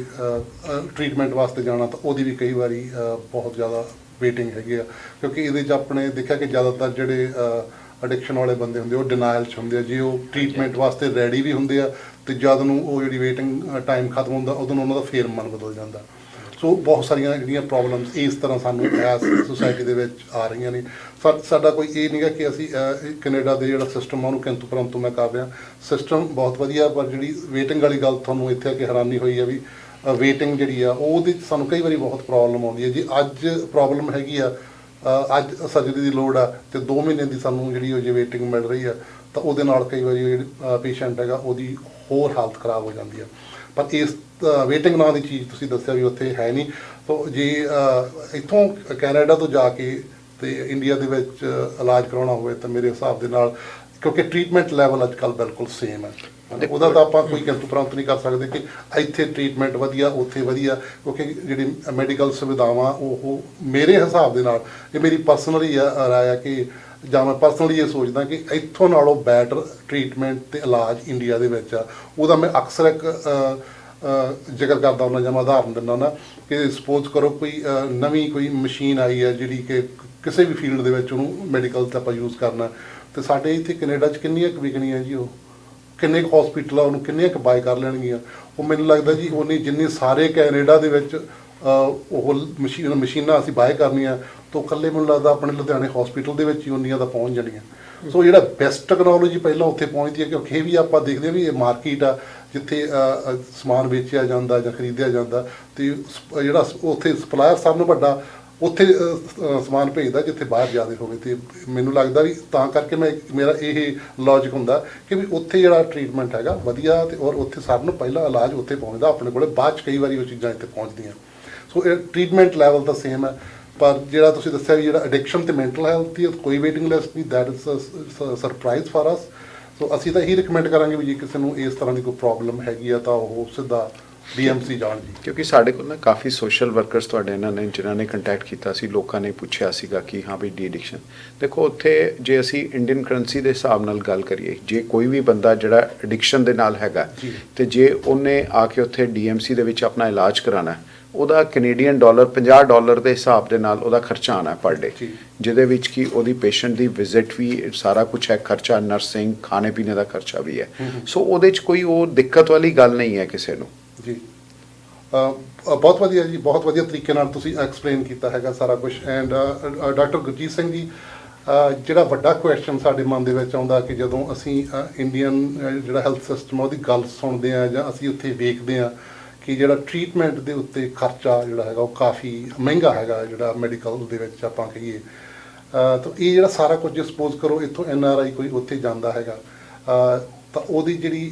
ਟਰੀਟਮੈਂਟ ਵਾਸਤੇ ਜਾਣਾ ਤਾਂ ਉਹਦੀ ਵੀ ਕਈ ਵਾਰੀ ਬਹੁਤ ਜ਼ਿਆਦਾ ਵੇਟਿੰਗ ਹੈਗੀ ਆ, ਕਿਉਂਕਿ ਇਹਦੇ 'ਚ ਆਪਣੇ ਦੇਖਿਆ ਕਿ ਜ਼ਿਆਦਾਤਰ ਜਿਹੜੇ ਐਡਿਕਸ਼ਨ ਵਾਲੇ ਬੰਦੇ ਹੁੰਦੇ ਉਹ ਡਿਨਾਇਲ 'ਚ ਹੁੰਦੇ ਆ ਜੀ। ਉਹ ਟਰੀਟਮੈਂਟ ਵਾਸਤੇ ਰੈਡੀ ਵੀ ਹੁੰਦੇ ਆ ਅਤੇ ਜਦ ਨੂੰ ਉਹ ਜਿਹੜੀ ਵੇਟਿੰਗ ਟਾਈਮ ਖਤਮ ਹੁੰਦਾ ਉਦੋਂ ਨੂੰ ਉਹਨਾਂ ਦਾ ਫੇਰ ਮਨ ਬਦਲ ਜਾਂਦਾ। ਸੋ ਬਹੁਤ ਸਾਰੀਆਂ ਜਿਹੜੀਆਂ ਪ੍ਰੋਬਲਮਸ ਇਸ ਤਰ੍ਹਾਂ ਸਾਨੂੰ ਐਸ ਸੁਸਾਇਟੀ ਦੇ ਵਿੱਚ ਆ ਰਹੀਆਂ ਨੇ। ਸਾਡਾ ਕੋਈ ਇਹ ਨਹੀਂ ਗਾ ਕਿ ਅਸੀਂ ਕੈਨੇਡਾ ਦੇ ਜਿਹੜਾ ਸਿਸਟਮ ਆ ਉਹਨੂੰ ਕਿੰਤੂ ਪਰੰਤੂ ਮੈਂ ਕਰ ਰਿਹਾ, ਸਿਸਟਮ ਬਹੁਤ ਵਧੀਆ, ਪਰ ਜਿਹੜੀ ਵੇਟਿੰਗ ਵਾਲੀ ਗੱਲ ਤੁਹਾਨੂੰ ਇੱਥੇ ਆ ਕੇ ਹੈਰਾਨੀ ਹੋਈ ਆ ਵੀ ਵੇਟਿੰਗ ਜਿਹੜੀ ਆ ਉਹਦੇ 'ਚ ਸਾਨੂੰ ਕਈ ਵਾਰੀ ਬਹੁਤ ਪ੍ਰੋਬਲਮ ਆਉਂਦੀ ਹੈ ਜੀ। ਅੱਜ ਪ੍ਰੋਬਲਮ ਹੈਗੀ ਆ ਅੱਜ ਸਰਜਰੀ ਦੀ ਲੋੜ ਆ ਤੇ 2 ਮਹੀਨੇ ਦੀ ਸਾਨੂੰ ਜਿਹੜੀ ਉਹ ਜੇ ਵੇਟਿੰਗ ਮਿਲ ਰਹੀ ਆ, ਤਾਂ ਉਹਦੇ ਨਾਲ ਕਈ ਵਾਰੀ ਜਿਹੜੀ ਪੇਸ਼ੈਂਟ ਹੈਗਾ ਉਹਦੀ ਹੋਰ ਹਾਲਤ ਖਰਾਬ ਹੋ ਜਾਂਦੀ ਆ। ਪਰ ਇਸ ਵੇਟਿੰਗ ਨਾਂ ਦੀ ਚੀਜ਼ ਤੁਸੀਂ ਦੱਸਿਆ ਵੀ ਉੱਥੇ ਹੈ ਨਹੀਂ। ਤਾਂ ਜੇ ਇੱਥੋਂ ਕੈਨੇਡਾ ਤੋਂ ਜਾ ਕੇ ਤੇ ਇੰਡੀਆ ਦੇ ਵਿੱਚ ਇਲਾਜ ਕਰਾਉਣਾ ਹੋਵੇ ਤਾਂ ਮੇਰੇ ਹਿਸਾਬ ਦੇ ਨਾਲ, ਕਿਉਂਕਿ ਟ੍ਰੀਟਮੈਂਟ ਲੈਵਲ ਅੱਜ ਕੱਲ੍ਹ ਬਿਲਕੁਲ ਸੇਮ ਹੈ, ਉਹਦਾ ਤਾਂ ਆਪਾਂ ਕੋਈ ਕਿੰਤੂ ਪ੍ਰੰਤ ਨਹੀਂ ਕਰ ਸਕਦੇ ਕਿ ਇੱਥੇ ਟ੍ਰੀਟਮੈਂਟ ਵਧੀਆ ਉੱਥੇ ਵਧੀਆ, ਕਿਉਂਕਿ ਜਿਹੜੀ ਮੈਡੀਕਲ ਸੁਵਿਧਾਵਾਂ ਉਹ ਮੇਰੇ ਹਿਸਾਬ ਦੇ ਨਾਲ, ਇਹ ਮੇਰੀ ਪਰਸਨਲੀ ਰਾਏ ਆ ਕਿ ਜਾਂ ਮੈਂ ਪਰਸਨਲੀ ਇਹ ਸੋਚਦਾ ਕਿ ਇੱਥੋਂ ਨਾਲੋਂ ਬੈਟਰ ਟ੍ਰੀਟਮੈਂਟ ਤੇ ਇਲਾਜ ਇੰਡੀਆ ਦੇ ਵਿੱਚ ਆ। ਉਹਦਾ ਮੈਂ ਅਕਸਰ ਇੱਕ ਜ਼ਿਕਰ ਕਰਦਾ ਹੁੰਦਾ ਜਾਂ ਮੈਂ ਉਦਾਹਰਨ ਦਿੰਦਾ ਹੁੰਦਾ ਕਿ ਸਪੋਜ਼ ਕਰੋ ਕੋਈ ਨਵੀਂ ਕੋਈ ਮਸ਼ੀਨ ਆਈ ਹੈ ਜਿਹੜੀ ਕਿ ਕਿਸੇ ਵੀ ਫੀਲਡ ਦੇ ਵਿੱਚ ਉਹਨੂੰ ਮੈਡੀਕਲ 'ਤੇ ਆਪਾਂ ਯੂਜ਼ ਕਰਨਾ, ਤੇ ਸਾਡੇ ਇੱਥੇ ਕੈਨੇਡਾ 'ਚ ਕਿੰਨੀਆਂ ਕੁ ਵਿਕਣੀਆਂ ਜੀ, ਉਹ ਕਿੰਨੇ ਕੁ ਹਸਪੀਟਲ ਆ ਉਹਨੂੰ ਕਿੰਨੀਆਂ ਕੁ ਬਾਏ ਕਰ ਲੈਣਗੀਆਂ। ਉਹ ਮੈਨੂੰ ਲੱਗਦਾ ਜੀ ਉਹਨੇ ਜਿੰਨੇ ਸਾਰੇ ਕੈਨੇਡਾ ਦੇ ਵਿੱਚ ਉਹ ਮਸ਼ੀਨਾਂ ਅਸੀਂ ਬਾਏ ਕਰਨੀਆਂ, ਤਾਂ ਇਕੱਲੇ ਮੈਨੂੰ ਲੱਗਦਾ ਆਪਣੇ ਲੁਧਿਆਣੇ ਹਸਪੀਟਲ ਦੇ ਵਿੱਚ ਹੀ ਉਨੀਆਂ ਦਾ ਪਹੁੰਚ ਜਾਣੀਆਂ। ਸੋ ਜਿਹੜਾ ਬੈਸਟ ਟੈਕਨੋਲੋਜੀ ਪਹਿਲਾਂ ਉੱਥੇ ਪਹੁੰਚਦੀ ਹੈ, ਕਿਉਂਕਿ ਇਹ ਵੀ ਆਪਾਂ ਦੇਖਦੇ ਹਾਂ ਵੀ ਇਹ ਮਾਰਕੀਟ ਆ ਜਿੱਥੇ ਸਮਾਨ ਵੇਚਿਆ ਜਾਂਦਾ ਜਾਂ ਖਰੀਦਿਆ ਜਾਂਦਾ, ਅਤੇ ਜਿਹੜਾ ਉੱਥੇ ਸਪਲਾਇਰ ਸਭ ਨੂੰ ਵੱਡਾ ਉੱਥੇ ਸਮਾਨ ਭੇਜਦਾ ਜਿੱਥੇ ਬਾਹਰ ਜ਼ਿਆਦਾ ਹੋਵੇ। ਅਤੇ ਮੈਨੂੰ ਲੱਗਦਾ ਵੀ ਤਾਂ ਕਰਕੇ ਮੇਰਾ ਇਹ ਲੌਜਿਕ ਹੁੰਦਾ ਕਿ ਵੀ ਉੱਥੇ ਜਿਹੜਾ ਟ੍ਰੀਟਮੈਂਟ ਹੈਗਾ ਵਧੀਆ, ਅਤੇ ਔਰ ਉੱਥੇ ਸਭ ਨੂੰ ਪਹਿਲਾਂ ਇਲਾਜ ਉੱਥੇ ਪਹੁੰਚਦਾ ਆਪਣੇ ਕੋਲ, ਬਾਅਦ 'ਚ ਕਈ ਵਾਰੀ ਉਹ ਚੀਜ਼ਾਂ ਇੱਥੇ ਪਹੁੰਚਦੀਆਂ। ਸੋ ਇਹ ਟ੍ਰੀਟਮੈਂਟ ਲੈਵਲ ਤਾਂ ਸੇਮ ਹੈ, ਪਰ ਜਿਹੜਾ ਤੁਸੀਂ ਦੱਸਿਆ ਵੀ ਜਿਹੜਾ ਐਡਿਕਸ਼ਨ ਅਤੇ ਮੈਂਟਲ ਹੈਲਥ ਦੀ ਕੋਈ ਵੇਟਿੰਗ ਲਿਸਟ ਨਹੀਂ, ਦੈਟ ਇਜ਼ ਸਰਪ੍ਰਾਈਜ਼ ਫਾਰ ਅਸ। ਸੋ ਅਸੀਂ ਤਾਂ ਇਹੀ ਰਿਕਮੈਂਡ ਕਰਾਂਗੇ ਵੀ ਜੇ ਕਿਸੇ ਨੂੰ ਇਸ ਤਰ੍ਹਾਂ ਦੀ ਕੋਈ ਪ੍ਰੋਬਲਮ ਹੈਗੀ ਆ ਤਾਂ ਉਹ ਸਿੱਧਾ DMC ਜਾਣ ਜੀ। ਕਿਉਂਕਿ ਸਾਡੇ ਕੋਲ ਨਾ ਕਾਫੀ ਸੋਸ਼ਲ ਵਰਕਰਸ ਤੁਹਾਡੇ ਇਹਨਾਂ ਨੇ ਜਿਨ੍ਹਾਂ ਨੇ ਕੰਟੈਕਟ ਕੀਤਾ ਸੀ, ਲੋਕਾਂ ਨੇ ਪੁੱਛਿਆ ਸੀਗਾ ਕਿ ਹਾਂ ਵੀ ਡੀ ਐਡਿਕਸ਼ਨ ਦੇਖੋ ਉੱਥੇ ਜੇ ਅਸੀਂ ਇੰਡੀਅਨ ਕਰੰਸੀ ਦੇ ਹਿਸਾਬ ਨਾਲ ਗੱਲ ਕਰੀਏ, ਜੇ ਕੋਈ ਵੀ ਬੰਦਾ ਜਿਹੜਾ ਐਡਿਕਸ਼ਨ ਦੇ ਨਾਲ ਹੈਗਾ ਤੇ ਜੇ ਉਹਨੇ ਆ ਕੇ ਉੱਥੇ DMC ਦੇ ਵਿੱਚ ਆਪਣਾ ਇਲਾਜ ਕਰਾਉਣਾ, ਉਹਦਾ ਕੈਨੇਡੀਅਨ ਡਾਲਰ $50 ਦੇ ਹਿਸਾਬ ਦੇ ਨਾਲ ਉਹਦਾ ਖਰਚਾ ਆਉਣਾ ਪਰ ਡੇ, ਜਿਹਦੇ ਵਿੱਚ ਕਿ ਉਹਦੀ ਪੇਸ਼ੈਂਟ ਦੀ ਵਿਜ਼ਿਟ ਵੀ ਸਾਰਾ ਕੁਝ ਹੈ, ਖਰਚਾ ਨਰਸਿੰਗ ਖਾਣੇ ਪੀਣੇ ਦਾ ਖਰਚਾ ਵੀ ਹੈ। ਸੋ ਉਹਦੇ 'ਚ ਕੋਈ ਉਹ ਦਿੱਕਤ ਵਾਲੀ ਗੱਲ ਨਹੀਂ ਹੈ ਕਿਸੇ ਨੂੰ ਜੀ। ਬਹੁਤ ਵਧੀਆ ਜੀ, ਬਹੁਤ ਵਧੀਆ ਤਰੀਕੇ ਨਾਲ ਤੁਸੀਂ ਐਕਸਪਲੇਨ ਕੀਤਾ ਹੈਗਾ ਸਾਰਾ ਕੁਝ। ਐਂਡ ਡਾਕਟਰ ਗੁਰਜੀਤ ਸਿੰਘ ਜੀ, ਜਿਹੜਾ ਵੱਡਾ ਕੁਐਸਚਨ ਸਾਡੇ ਮਨ ਦੇ ਵਿੱਚ ਆਉਂਦਾ ਕਿ ਜਦੋਂ ਅਸੀਂ ਇੰਡੀਅਨ ਜਿਹੜਾ ਹੈਲਥ ਸਿਸਟਮ ਉਹਦੀ ਗੱਲ ਸੁਣਦੇ ਹਾਂ ਜਾਂ ਅਸੀਂ ਉੱਥੇ ਵੇਖਦੇ ਹਾਂ ਕਿ ਜਿਹੜਾ ਟ੍ਰੀਟਮੈਂਟ ਦੇ ਉੱਤੇ ਖਰਚਾ ਜਿਹੜਾ ਹੈਗਾ ਉਹ ਕਾਫੀ ਮਹਿੰਗਾ ਹੈਗਾ, ਜਿਹੜਾ ਮੈਡੀਕਲ ਦੇ ਵਿੱਚ ਆਪਾਂ ਕਹੀਏ, ਤਾਂ ਇਹ ਜਿਹੜਾ ਸਾਰਾ ਕੁਝ ਜੇ ਸਪੋਜ਼ ਕਰੋ ਇੱਥੋਂ NRI ਕੋਈ ਉੱਥੇ ਜਾਂਦਾ ਹੈਗਾ, ਤਾਂ ਉਹਦੀ ਜਿਹੜੀ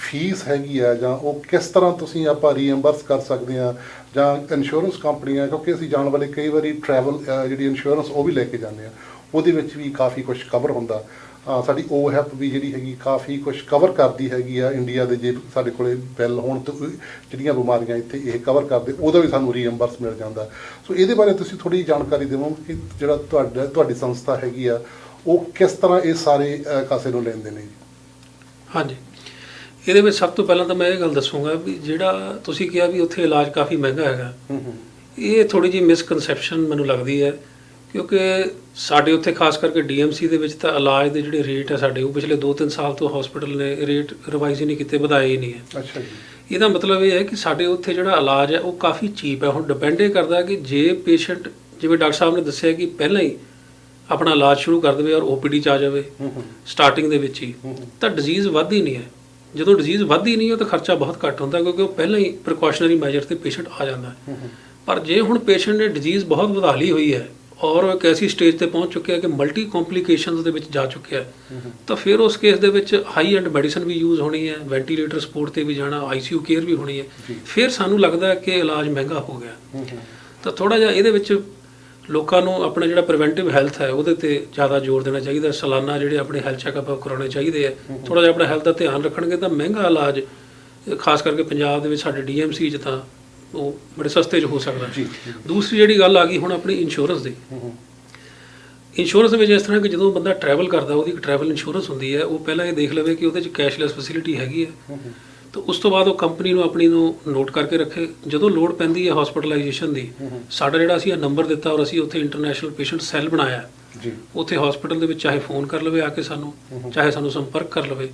ਫੀਸ ਹੈਗੀ ਆ ਜਾਂ ਉਹ ਕਿਸ ਤਰ੍ਹਾਂ ਤੁਸੀਂ ਆਪਾਂ ਰੀਇੰਬਰਸ ਕਰ ਸਕਦੇ ਹਾਂ, ਜਾਂ ਇੰਸ਼ੋਰੈਂਸ ਕੰਪਨੀਆਂ, ਕਿਉਂਕਿ ਅਸੀਂ ਜਾਣ ਵਾਲੇ ਕਈ ਵਾਰੀ ਟਰੈਵਲ ਜਿਹੜੀ ਇੰਸ਼ੋਰੈਂਸ ਉਹ ਵੀ ਲੈ ਕੇ ਜਾਂਦੇ ਹਾਂ, ਉਹਦੇ ਵਿੱਚ ਵੀ ਕਾਫੀ ਕੁਝ ਕਵਰ ਹੁੰਦਾ। ਸਾਡੀ OHIP ਵੀ ਜਿਹੜੀ ਹੈਗੀ ਕਾਫੀ ਕੁਝ ਕਵਰ ਕਰਦੀ ਹੈਗੀ ਆ ਇੰਡੀਆ ਦੇ, ਜੇ ਸਾਡੇ ਕੋਲੇ ਬਿੱਲ ਹੋਣ ਤਾਂ ਜਿਹੜੀਆਂ ਬਿਮਾਰੀਆਂ ਇੱਥੇ ਇਹ ਕਵਰ ਕਰਦੇ ਉਹਦਾ ਵੀ ਸਾਨੂੰ ਰੀਇੰਬਰਸ ਮਿਲ ਜਾਂਦਾ। ਸੋ ਇਹਦੇ ਬਾਰੇ ਤੁਸੀਂ ਥੋੜ੍ਹੀ ਜਾਣਕਾਰੀ ਦੇਵੋ ਕਿ ਜਿਹੜਾ ਤੁਹਾਡੀ ਸੰਸਥਾ ਹੈਗੀ ਆ ਉਹ ਕਿਸ ਤਰ੍ਹਾਂ ਇਹ ਸਾਰੇ ਕਾਸੇ ਨੂੰ ਲੈਂਦੇ ਨੇ ਜੀ। ਹਾਂਜੀ, ਇਹਦੇ ਵਿੱਚ ਸਭ ਤੋਂ ਪਹਿਲਾਂ ਤਾਂ ਮੈਂ ਇਹ ਗੱਲ ਦੱਸੂਗਾ ਵੀ ਜਿਹੜਾ ਤੁਸੀਂ ਕਿਹਾ ਵੀ ਉੱਥੇ ਇਲਾਜ ਕਾਫੀ ਮਹਿੰਗਾ ਹੈਗਾ, ਇਹ ਥੋੜੀ ਜਿਹੀ ਮਿਸਕਨਸੈਪਸ਼ਨ ਮੈਨੂੰ ਲੱਗਦੀ ਹੈ, ਕਿਉਂਕਿ ਸਾਡੇ ਉੱਥੇ ਖਾਸ ਕਰਕੇ DMC ਦੇ ਵਿੱਚ ਤਾਂ ਇਲਾਜ ਦੇ ਜਿਹੜੇ ਰੇਟ ਹੈ ਸਾਡੇ, ਉਹ ਪਿਛਲੇ 2-3 ਸਾਲ ਤੋਂ ਹਸਪੀਟਲ ਨੇ ਰੇਟ ਰਿਵਾਈਜ਼ ਹੀ ਨਹੀਂ ਕੀਤੇ, ਵਧਾਏ ਹੀ ਨਹੀਂ ਹੈ। ਅੱਛਾ ਜੀ। ਇਹਦਾ ਮਤਲਬ ਇਹ ਹੈ ਕਿ ਸਾਡੇ ਉੱਥੇ ਜਿਹੜਾ ਇਲਾਜ ਹੈ ਉਹ ਕਾਫੀ ਚੀਪ ਹੈ। ਹੁਣ ਡਿਪੈਂਡ ਇਹ ਕਰਦਾ ਕਿ ਜੇ ਪੇਸ਼ੈਂਟ, ਜਿਵੇਂ ਡਾਕਟਰ ਸਾਹਿਬ ਨੇ ਦੱਸਿਆ ਕਿ ਪਹਿਲਾਂ ਹੀ ਆਪਣਾ ਇਲਾਜ ਸ਼ੁਰੂ ਕਰ ਦੇਵੇ ਔਰ OPD 'ਚ ਆ ਜਾਵੇ ਸਟਾਰਟਿੰਗ ਦੇ ਵਿੱਚ ਹੀ, ਤਾਂ ਡਿਜ਼ੀਜ਼ ਵੱਧਦੀ ਨਹੀਂ ਹੈ। ਜਦੋਂ ਡਿਜ਼ੀਜ਼ ਵੱਧਦੀ ਨਹੀਂ ਹੈ ਤਾਂ ਖਰਚਾ ਬਹੁਤ ਘੱਟ ਹੁੰਦਾ, ਕਿਉਂਕਿ ਉਹ ਪਹਿਲਾਂ ਹੀ ਪ੍ਰੀਕਾਸ਼ਨਰੀ ਮੈਜਰ ਤੇ ਪੇਸ਼ੈਂਟ ਆ ਜਾਂਦਾ ਹੈ। ਪਰ ਜੇ ਹੁਣ ਪੇਸ਼ੈਂਟ ਨੇ ਡਿਜ਼ੀਜ਼ ਬਹੁਤ ਵਧਾ ਲਈ ਹੋਈ ਹੈ ਔਰ ਇੱਕ ਐਸੀ ਸਟੇਜ ਤੇ ਪਹੁੰਚ ਚੁੱਕਿਆ ਕਿ ਮਲਟੀ ਕੰਪਲਿਕੇਸ਼ਨਸ ਦੇ ਵਿੱਚ ਜਾ ਚੁੱਕਿਆ, ਤਾਂ ਫਿਰ ਉਸ ਕੇਸ ਦੇ ਵਿੱਚ ਹਾਈ ਐਂਡ ਮੈਡੀਸਨ ਵੀ ਯੂਜ਼ ਹੋਣੀ ਹੈ, ਵੈਂਟੀਲੇਟਰ ਸਪੋਰਟ ਤੇ ਵੀ ਜਾਣਾ, ICU ਕੇਅਰ ਵੀ ਹੋਣੀ ਹੈ। ਫਿਰ ਸਾਨੂੰ ਲੱਗਦਾ ਕਿ ਇਲਾਜ ਮਹਿੰਗਾ ਹੋ ਗਿਆ। ਤਾਂ ਥੋੜਾ ਜਿਹਾ ਇਹਦੇ ਵਿੱਚ ਲੋਕਾਂ ਨੂੰ ਆਪਣਾ ਜਿਹੜਾ ਪ੍ਰੀਵੈਂਟਿਵ ਹੈਲਥ ਹੈ ਉਹਦੇ ਤੇ ਜ਼ਿਆਦਾ ਜ਼ੋਰ ਦੇਣਾ ਚਾਹੀਦਾ। ਸਾਲਾਨਾ ਜਿਹੜੇ ਆਪਣੇ ਹੈਲਥ ਚੈੱਕਅਪ ਕਰਾਉਣੇ ਚਾਹੀਦੇ ਆ, ਥੋੜਾ ਜਿਹਾ ਆਪਣਾ ਹੈਲਥ ਦਾ ਧਿਆਨ ਰੱਖਣਗੇ ਤਾਂ ਮਹਿੰਗਾ ਇਲਾਜ ਖਾਸ ਕਰਕੇ ਪੰਜਾਬ ਦੇ ਵਿੱਚ ਸਾਡੇ DMC 'ਚ ਤਾਂ ਉਹ ਬੜੇ ਸਸਤੇ 'ਚ ਹੋ ਸਕਦਾ। ਦੂਸਰੀ ਜਿਹੜੀ ਗੱਲ ਆ ਗਈ ਹੁਣ ਆਪਣੀ ਇੰਸ਼ੋਰੈਂਸ ਦੀ। ਇੰਸ਼ੋਰੈਂਸ ਦੇ ਵਿੱਚ ਇਸ ਤਰ੍ਹਾਂ ਕਿ ਜਦੋਂ ਬੰਦਾ ਟਰੈਵਲ ਕਰਦਾ ਉਹਦੀ ਇੱਕ ਟਰੈਵਲ ਇੰਸ਼ੋਰੈਂਸ ਹੁੰਦੀ ਹੈ, ਉਹ ਪਹਿਲਾਂ ਇਹ ਦੇਖ ਲਵੇ ਕਿ ਉਹਦੇ 'ਚ ਕੈਸ਼ਲੈਸ ਫੈਸਿਲਿਟੀ ਹੈਗੀ ਹੈ, ਤਾਂ ਉਸ ਤੋਂ ਬਾਅਦ ਉਹ ਕੰਪਨੀ ਨੂੰ ਆਪਣੀ ਨੂੰ ਨੋਟ ਕਰਕੇ ਰੱਖੇ। ਜਦੋਂ ਲੋੜ ਪੈਂਦੀ ਹੈ ਹਸਪੀਟਲਾਈਜੇਸ਼ਨ ਦੀ, ਸਾਡਾ ਜਿਹੜਾ ਅਸੀਂ ਇਹ ਨੰਬਰ ਦਿੱਤਾ ਔਰ ਅਸੀਂ ਉੱਥੇ ਇੰਟਰਨੈਸ਼ਨਲ ਪੇਸ਼ੈਂਟ ਸੈੱਲ ਬਣਾਇਆ, ਉੱਥੇ ਹਸਪੀਟਲ ਦੇ ਵਿੱਚ ਚਾਹੇ ਫੋਨ ਕਰ ਲਵੇ ਆ ਕੇ ਸਾਨੂੰ, ਚਾਹੇ ਸਾਨੂੰ ਸੰਪਰਕ ਕਰ ਲਵੇ,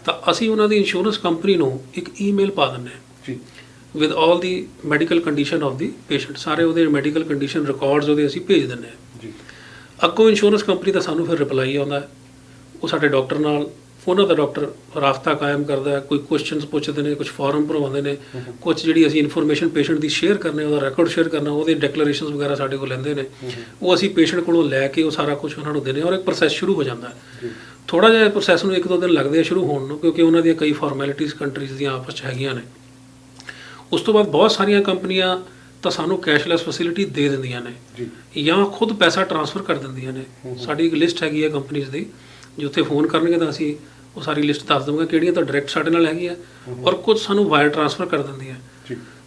ਤਾਂ ਅਸੀਂ ਉਹਨਾਂ ਦੀ ਇੰਸ਼ੋਰੈਂਸ ਕੰਪਨੀ ਨੂੰ ਇੱਕ ਈਮੇਲ ਪਾ ਦਿੰਦੇ ਹਾਂ with all the medical condition of the patient, ਸਾਰੇ ਉਹਦੇ ਮੈਡੀਕਲ ਕੰਡੀਸ਼ਨ ਰਿਕਾਰਡਸ ਉਹਦੇ ਅਸੀਂ ਭੇਜ ਦਿੰਦੇ ਹਾਂ। ਅੱਗੋਂ ਇੰਸ਼ੋਰੈਂਸ ਕੰਪਨੀ ਦਾ ਸਾਨੂੰ ਫਿਰ ਰਿਪਲਾਈ ਆਉਂਦਾ, ਉਹ ਸਾਡੇ ਡਾਕਟਰ ਨਾਲ ਉਹਨਾਂ ਦਾ ਡਾਕਟਰ ਰਾਬਤਾ ਕਾਇਮ ਕਰਦਾ ਹੈ, ਕੋਈ ਕੁਐਸਚਨਸ ਪੁੱਛਦੇ ਨੇ, ਕੁਝ ਫਾਰਮ ਭਰਵਾਉਂਦੇ ਨੇ, ਕੁਝ ਜਿਹੜੀ ਅਸੀਂ ਇਨਫੋਰਮੇਸ਼ਨ ਪੇਸ਼ੈਂਟ ਦੀ ਸ਼ੇਅਰ ਕਰਨੇ, ਉਹਦਾ ਰਿਕਾਰਡ ਸ਼ੇਅਰ ਕਰਨਾ, ਉਹਦੇ ਡਿਕਲੇਰੇਸ਼ਨਸ ਵਗੈਰਾ ਸਾਡੇ ਕੋਲ ਲੈਂਦੇ ਨੇ, ਉਹ ਅਸੀਂ ਪੇਸ਼ੈਂਟ ਕੋਲੋਂ ਲੈ ਕੇ ਉਹ ਸਾਰਾ ਕੁਝ ਉਹਨਾਂ ਨੂੰ ਦਿੰਦੇ ਹਾਂ ਔਰ ਇੱਕ ਪ੍ਰੋਸੈਸ ਸ਼ੁਰੂ ਹੋ ਜਾਂਦਾ ਹੈ। ਥੋੜਾ ਜਿਹਾ ਪ੍ਰੋਸੈਸ ਨੂੰ 1-2 ਦਿਨ ਲੱਗਦੇ ਆ ਸ਼ੁਰੂ ਹੋਣ ਨੂੰ, ਕਿਉਂਕਿ ਉਹਨਾਂ ਦੀਆਂ ਕਈ ਫਾਰਮੈਲਿਟੀਜ਼ ਕੰਟਰੀਜ਼ ਦੀਆਂ ਆਪਸ 'ਚ ਹੈਗੀਆਂ ਨੇ। ਉਸ ਤੋਂ ਬਾਅਦ ਬਹੁਤ ਸਾਰੀਆਂ ਕੰਪਨੀਆਂ ਤਾਂ ਸਾਨੂੰ ਕੈਸ਼ਲੈਸ ਫੈਸਿਲਿਟੀ ਦੇ ਦਿੰਦੀਆਂ ਨੇ ਜਾਂ ਖੁਦ ਪੈਸਾ ਟ੍ਰਾਂਸਫਰ ਕਰ ਦਿੰਦੀਆਂ ਨੇ। ਸਾਡੀ ਇੱਕ ਲਿਸਟ ਹੈਗੀ ਹੈ ਕੰਪਨੀਜ਼ ਦੀ, ਜੇ ਉੱਥੇ ਫੋਨ ਕਰਨਗੇ ਤਾਂ ਅਸੀਂ ਉਹ ਸਾਰੀ ਲਿਸਟ ਦੱਸ ਦਵਾਂਗੇ ਕਿਹੜੀਆਂ ਤਾਂ ਡਾਇਰੈਕਟ ਸਾਡੇ ਨਾਲ ਹੈਗੀਆਂ ਔਰ ਕੁਝ ਸਾਨੂੰ ਵਾਇਰ ਟ੍ਰਾਂਸਫਰ ਕਰ ਦਿੰਦੀਆਂ।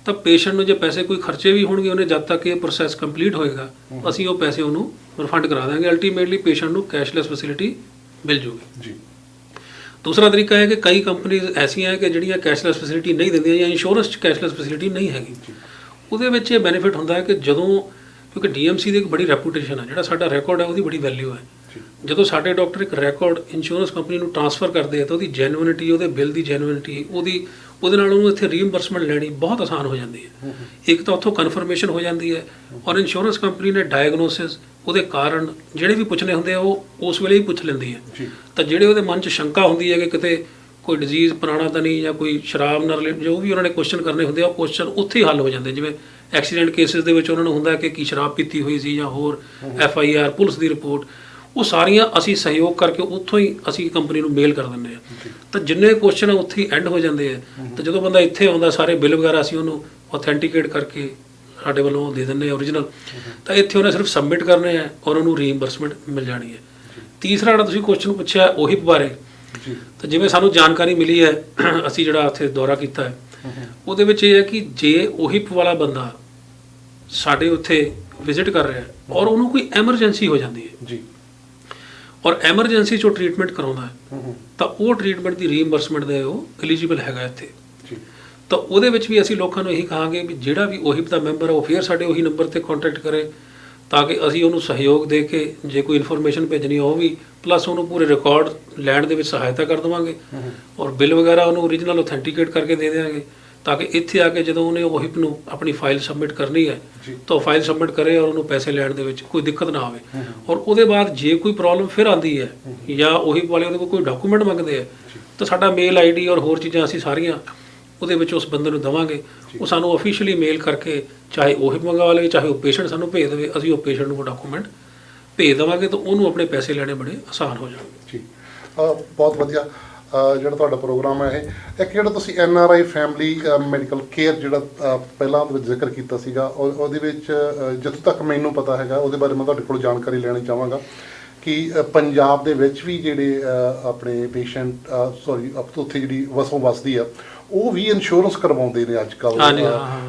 ਤਾਂ ਪੇਸ਼ੈਂਟ ਨੂੰ ਜੇ ਪੈਸੇ ਕੋਈ ਖਰਚੇ ਵੀ ਹੋਣਗੇ, ਉਹਨੇ ਜਦ ਤੱਕ ਇਹ ਪ੍ਰੋਸੈਸ ਕੰਪਲੀਟ ਹੋਏਗਾ ਅਸੀਂ ਉਹ ਪੈਸੇ ਉਹਨੂੰ ਰਿਫੰਡ ਕਰਾ ਦਾਂਗੇ। ਅਲਟੀਮੇਟਲੀ ਪੇਸ਼ੈਂਟ ਨੂੰ ਕੈਸ਼ਲੈਸ ਫੈਸਿਲਿਟੀ ਮਿਲ ਜੂਗੀ। ਦੂਸਰਾ ਤਰੀਕਾ ਹੈ ਕਿ ਕਈ ਕੰਪਨੀਆਂ ਐਸੀਆਂ ਹੈ ਕਿ ਜਿਹੜੀਆਂ ਕੈਸ਼ਲੈਸ ਫੈਸਿਲਿਟੀ ਨਹੀਂ ਦਿੰਦੀਆਂ ਜਾਂ ਇੰਸ਼ੋਰੈਂਸ 'ਚ ਕੈਸ਼ਲੈਸ ਫੈਸਿਲਿਟੀ ਨਹੀਂ ਹੈਗੀ। ਉਹਦੇ ਵਿੱਚ ਇਹ ਬੈਨੀਫਿਟ ਹੁੰਦਾ ਹੈ ਕਿ ਜਦੋਂ, ਕਿਉਂਕਿ ਡੀਐਮਸੀ ਦੀ ਇੱਕ ਬੜੀ ਰੈਪੂਟੇਸ਼ਨ ਹੈ, ਜਿਹੜਾ ਸਾਡਾ ਰਿਕਾਰਡ ਹੈ ਉਹਦੀ ਬੜੀ ਵੈਲਿਊ ਹੈ। ਜਦੋਂ ਸਾਡੇ ਡਾਕਟਰ ਇੱਕ ਰਿਕਾਰਡ ਇੰਸ਼ੋਰੈਂਸ ਕੰਪਨੀ ਨੂੰ ਟ੍ਰਾਂਸਫਰ ਕਰਦੇ ਆ ਤਾਂ ਉਹਦੀ ਜੈਨੂਇਨਿਟੀ, ਉਹਦੇ ਬਿੱਲ ਦੀ ਜੈਨੂਇਨਿਟੀ, ਉਹਦੇ ਨਾਲ ਉਹਨੂੰ ਇੱਥੇ ਰੀਇੰਬਰਸਮੈਂਟ ਲੈਣੀ ਬਹੁਤ ਆਸਾਨ ਹੋ ਜਾਂਦੀ ਹੈ। ਇੱਕ ਤਾਂ ਉੱਥੋਂ ਕਨਫਰਮੇਸ਼ਨ ਹੋ ਜਾਂਦੀ ਹੈ ਔਰ ਇੰਸ਼ੋਰੈਂਸ ਕੰਪਨੀ ਨੇ ਡਾਇਗਨੋਸਿਸ, ਉਹਦੇ ਕਾਰਨ ਜਿਹੜੇ ਵੀ ਪੁੱਛਣੇ ਹੁੰਦੇ ਆ ਉਹ ਉਸ ਵੇਲੇ ਹੀ ਪੁੱਛ ਲੈਂਦੀ ਹੈ। ਤਾਂ ਜਿਹੜੇ ਉਹਦੇ ਮਨ 'ਚ ਸ਼ੰਕਾ ਹੁੰਦੀ ਹੈ ਕਿ ਕਿਤੇ ਕੋਈ ਡਿਜ਼ੀਜ਼ ਪੁਰਾਣਾ ਤਾਂ ਨਹੀਂ ਜਾਂ ਕੋਈ ਸ਼ਰਾਬ ਨਾਲ ਰਿਲੇਟਡ, ਜੋ ਵੀ ਉਹਨਾਂ ਨੇ ਕੁਐਸਚਨ ਕਰਨੇ ਹੁੰਦੇ ਆ ਉਹ ਕੁਐਸਚਨ ਉੱਥੇ ਹੀ ਹੱਲ ਹੋ ਜਾਂਦੇ। ਜਿਵੇਂ ਐਕਸੀਡੈਂਟ ਕੇਸਿਸ ਦੇ ਵਿੱਚ ਉਹਨਾਂ ਨੂੰ ਹੁੰਦਾ ਕਿ ਕੀ ਸ਼ਰਾਬ ਪੀਤੀ ਹੋਈ ਸੀ ਜਾਂ ਹੋਰ FIR, ਪੁਲਿਸ ਦੀ ਰਿਪੋਰਟ, ਉਹ ਸਾਰੀਆਂ ਅਸੀਂ ਸਹਿਯੋਗ ਕਰਕੇ ਉੱਥੋਂ ਹੀ ਅਸੀਂ ਕੰਪਨੀ ਨੂੰ ਮੇਲ ਕਰ ਦਿੰਦੇ ਹਾਂ। ਤਾਂ ਜਿੰਨੇ ਕੁਐਸਚਨ ਉੱਥੇ ਹੀ ਐਂਡ ਹੋ ਜਾਂਦੇ ਆ। ਤਾਂ ਜਦੋਂ ਬੰਦਾ ਇੱਥੇ ਆਉਂਦਾ, ਸਾਰੇ ਬਿੱਲ ਵਗੈਰਾ ਅਸੀਂ ਉਹਨੂੰ ਆਥੈਂਟੀਕੇਟ ਕਰਕੇ ਸਾਡੇ ਵੱਲੋਂ ਦੇ ਦਿੰਦੇ ਆ ਓਰੀਜਨਲ। ਤਾਂ ਇੱਥੇ ਉਹਨੇ ਸਿਰਫ ਸਬਮਿਟ ਕਰਨੇ ਆ ਔਰ ਉਹਨੂੰ ਰੀਇੰਬਰਸਮੈਂਟ ਮਿਲ ਜਾਣੀ ਹੈ। ਤੀਸਰਾ ਜਿਹੜਾ ਤੁਸੀਂ ਕੁਐਸਚਨ ਪੁੱਛਿਆ OHIP ਬਾਰੇ, ਤਾਂ ਜਿਵੇਂ ਸਾਨੂੰ ਜਾਣਕਾਰੀ ਮਿਲੀ ਹੈ, ਅਸੀਂ ਜਿਹੜਾ ਉੱਥੇ ਦੌਰਾ ਕੀਤਾ ਹੈ ਉਹਦੇ ਵਿੱਚ ਇਹ ਹੈ ਕਿ ਜੇ OHIP ਵਾਲਾ ਬੰਦਾ ਸਾਡੇ ਉੱਥੇ ਵਿਜ਼ਿਟ ਕਰ ਰਿਹਾ ਔਰ ਉਹਨੂੰ ਕੋਈ ਐਮਰਜੈਂਸੀ ਹੋ ਜਾਂਦੀ ਹੈ ਔਰ ਐਮਰਜੈਂਸੀ 'ਚੋਂ ਟ੍ਰੀਟਮੈਂਟ ਕਰਾਉਂਦਾ ਹੈ, ਤਾਂ ਉਹ ਟ੍ਰੀਟਮੈਂਟ ਦੀ ਰੀਇੰਬਰਸਮੈਂਟ ਦੇ ਉਹ ਐਲੀਜੀਬਲ ਹੈਗਾ ਇੱਥੇ। ਤਾਂ ਉਹਦੇ ਵਿੱਚ ਵੀ ਅਸੀਂ ਲੋਕਾਂ ਨੂੰ ਇਹੀ ਕਹਾਂਗੇ ਵੀ ਜਿਹੜਾ ਵੀ OHIP ਦਾ ਮੈਂਬਰ ਹੈ ਉਹ ਫਿਰ ਸਾਡੇ ਉਹੀ ਨੰਬਰ ਤੇ ਕੰਟੈਕਟ ਕਰੇ ਤਾਂ ਕਿ ਅਸੀਂ ਉਹਨੂੰ ਸਹਿਯੋਗ ਦੇ ਕੇ ਜੇ ਕੋਈ ਇਨਫੋਰਮੇਸ਼ਨ ਭੇਜਣੀ ਉਹ ਵੀ, ਪਲੱਸ ਉਹਨੂੰ ਪੂਰੇ ਰਿਕਾਰਡ ਲੈਣ ਦੇ ਵਿੱਚ ਸਹਾਇਤਾ ਕਰ ਦੇਵਾਂਗੇ ਔਰ ਬਿੱਲ ਵਗੈਰਾ ਉਹਨੂੰ ਓਰੀਜਨਲ ਆਥੈਂਟੀਕੇਟ ਕਰਕੇ ਦੇ ਦੇਵਾਂਗੇ ਤਾਂ ਕਿ ਇੱਥੇ ਆ ਕੇ ਜਦੋਂ ਉਹਨੇ OHIP ਨੂੰ ਆਪਣੀ ਫਾਈਲ ਸਬਮਿਟ ਕਰਨੀ ਹੈ ਤਾਂ ਉਹ ਫਾਈਲ ਸਬਮਿਟ ਕਰੇ ਔਰ ਉਹਨੂੰ ਪੈਸੇ ਲੈਣ ਦੇ ਵਿੱਚ ਕੋਈ ਦਿੱਕਤ ਨਾ ਆਵੇ। ਔਰ ਉਹਦੇ ਬਾਅਦ ਜੇ ਕੋਈ ਪ੍ਰੋਬਲਮ ਫਿਰ ਆਉਂਦੀ ਹੈ ਜਾਂ OHIP ਵਾਲੇ ਉਹਦੇ ਕੋਲ ਕੋਈ ਡਾਕੂਮੈਂਟ ਮੰਗਦੇ ਆ ਤਾਂ ਸਾਡਾ ਮੇਲ ID ਔਰ ਹੋਰ ਚੀਜ਼ਾਂ ਅਸੀਂ ਸਾਰੀਆਂ ਉਹਦੇ ਵਿੱਚ ਉਸ ਬੰਦੇ ਨੂੰ ਦੇਵਾਂਗੇ। ਉਹ ਸਾਨੂੰ ਆਫੀਸ਼ੀਅਲੀ ਮੇਲ ਕਰਕੇ ਚਾਹੇ OHIP ਮੰਗਵਾ ਲਵੇ, ਚਾਹੇ ਉਹ ਪੇਸ਼ੈਂਟ ਸਾਨੂੰ ਭੇਜ ਦੇਵੇ, ਅਸੀਂ ਉਹ ਪੇਸ਼ੈਂਟ ਨੂੰ ਉਹ ਡਾਕੂਮੈਂਟ ਭੇਜ ਦੇਵਾਂਗੇ ਤਾਂ ਉਹਨੂੰ ਆਪਣੇ ਪੈਸੇ ਲੈਣੇ ਬੜੇ ਆਸਾਨ ਹੋ ਜਾਣਗੇ। ਜੀ ਬਹੁਤ ਵਧੀਆ ਜਿਹੜਾ ਤੁਹਾਡਾ ਪ੍ਰੋਗਰਾਮ ਹੈ ਇਹ। ਇੱਕ ਜਿਹੜਾ ਤੁਸੀਂ NRI ਫੈਮਿਲੀ ਮੈਡੀਕਲ ਕੇਅਰ ਜਿਹੜਾ ਪਹਿਲਾਂ ਉਹਦੇ ਵਿੱਚ ਜ਼ਿਕਰ ਕੀਤਾ ਸੀਗਾ, ਉਹਦੇ ਵਿੱਚ ਜਿੱਥੋਂ ਤੱਕ ਮੈਨੂੰ ਪਤਾ ਹੈਗਾ ਉਹਦੇ ਬਾਰੇ ਮੈਂ ਤੁਹਾਡੇ ਕੋਲ ਜਾਣਕਾਰੀ ਲੈਣੀ ਚਾਹਾਂਗਾ ਕਿ ਪੰਜਾਬ ਦੇ ਵਿੱਚ ਵੀ ਜਿਹੜੇ ਆਪਣੇ ਪੇਸ਼ੈਂਟ ਉੱਥੇ ਜਿਹੜੀ ਵਸਦੀ ਆ ਉਹ ਵੀ ਇੰਸ਼ੋਰੈਂਸ ਕਰਵਾਉਂਦੇ ਨੇ ਅੱਜ ਕੱਲ੍ਹ,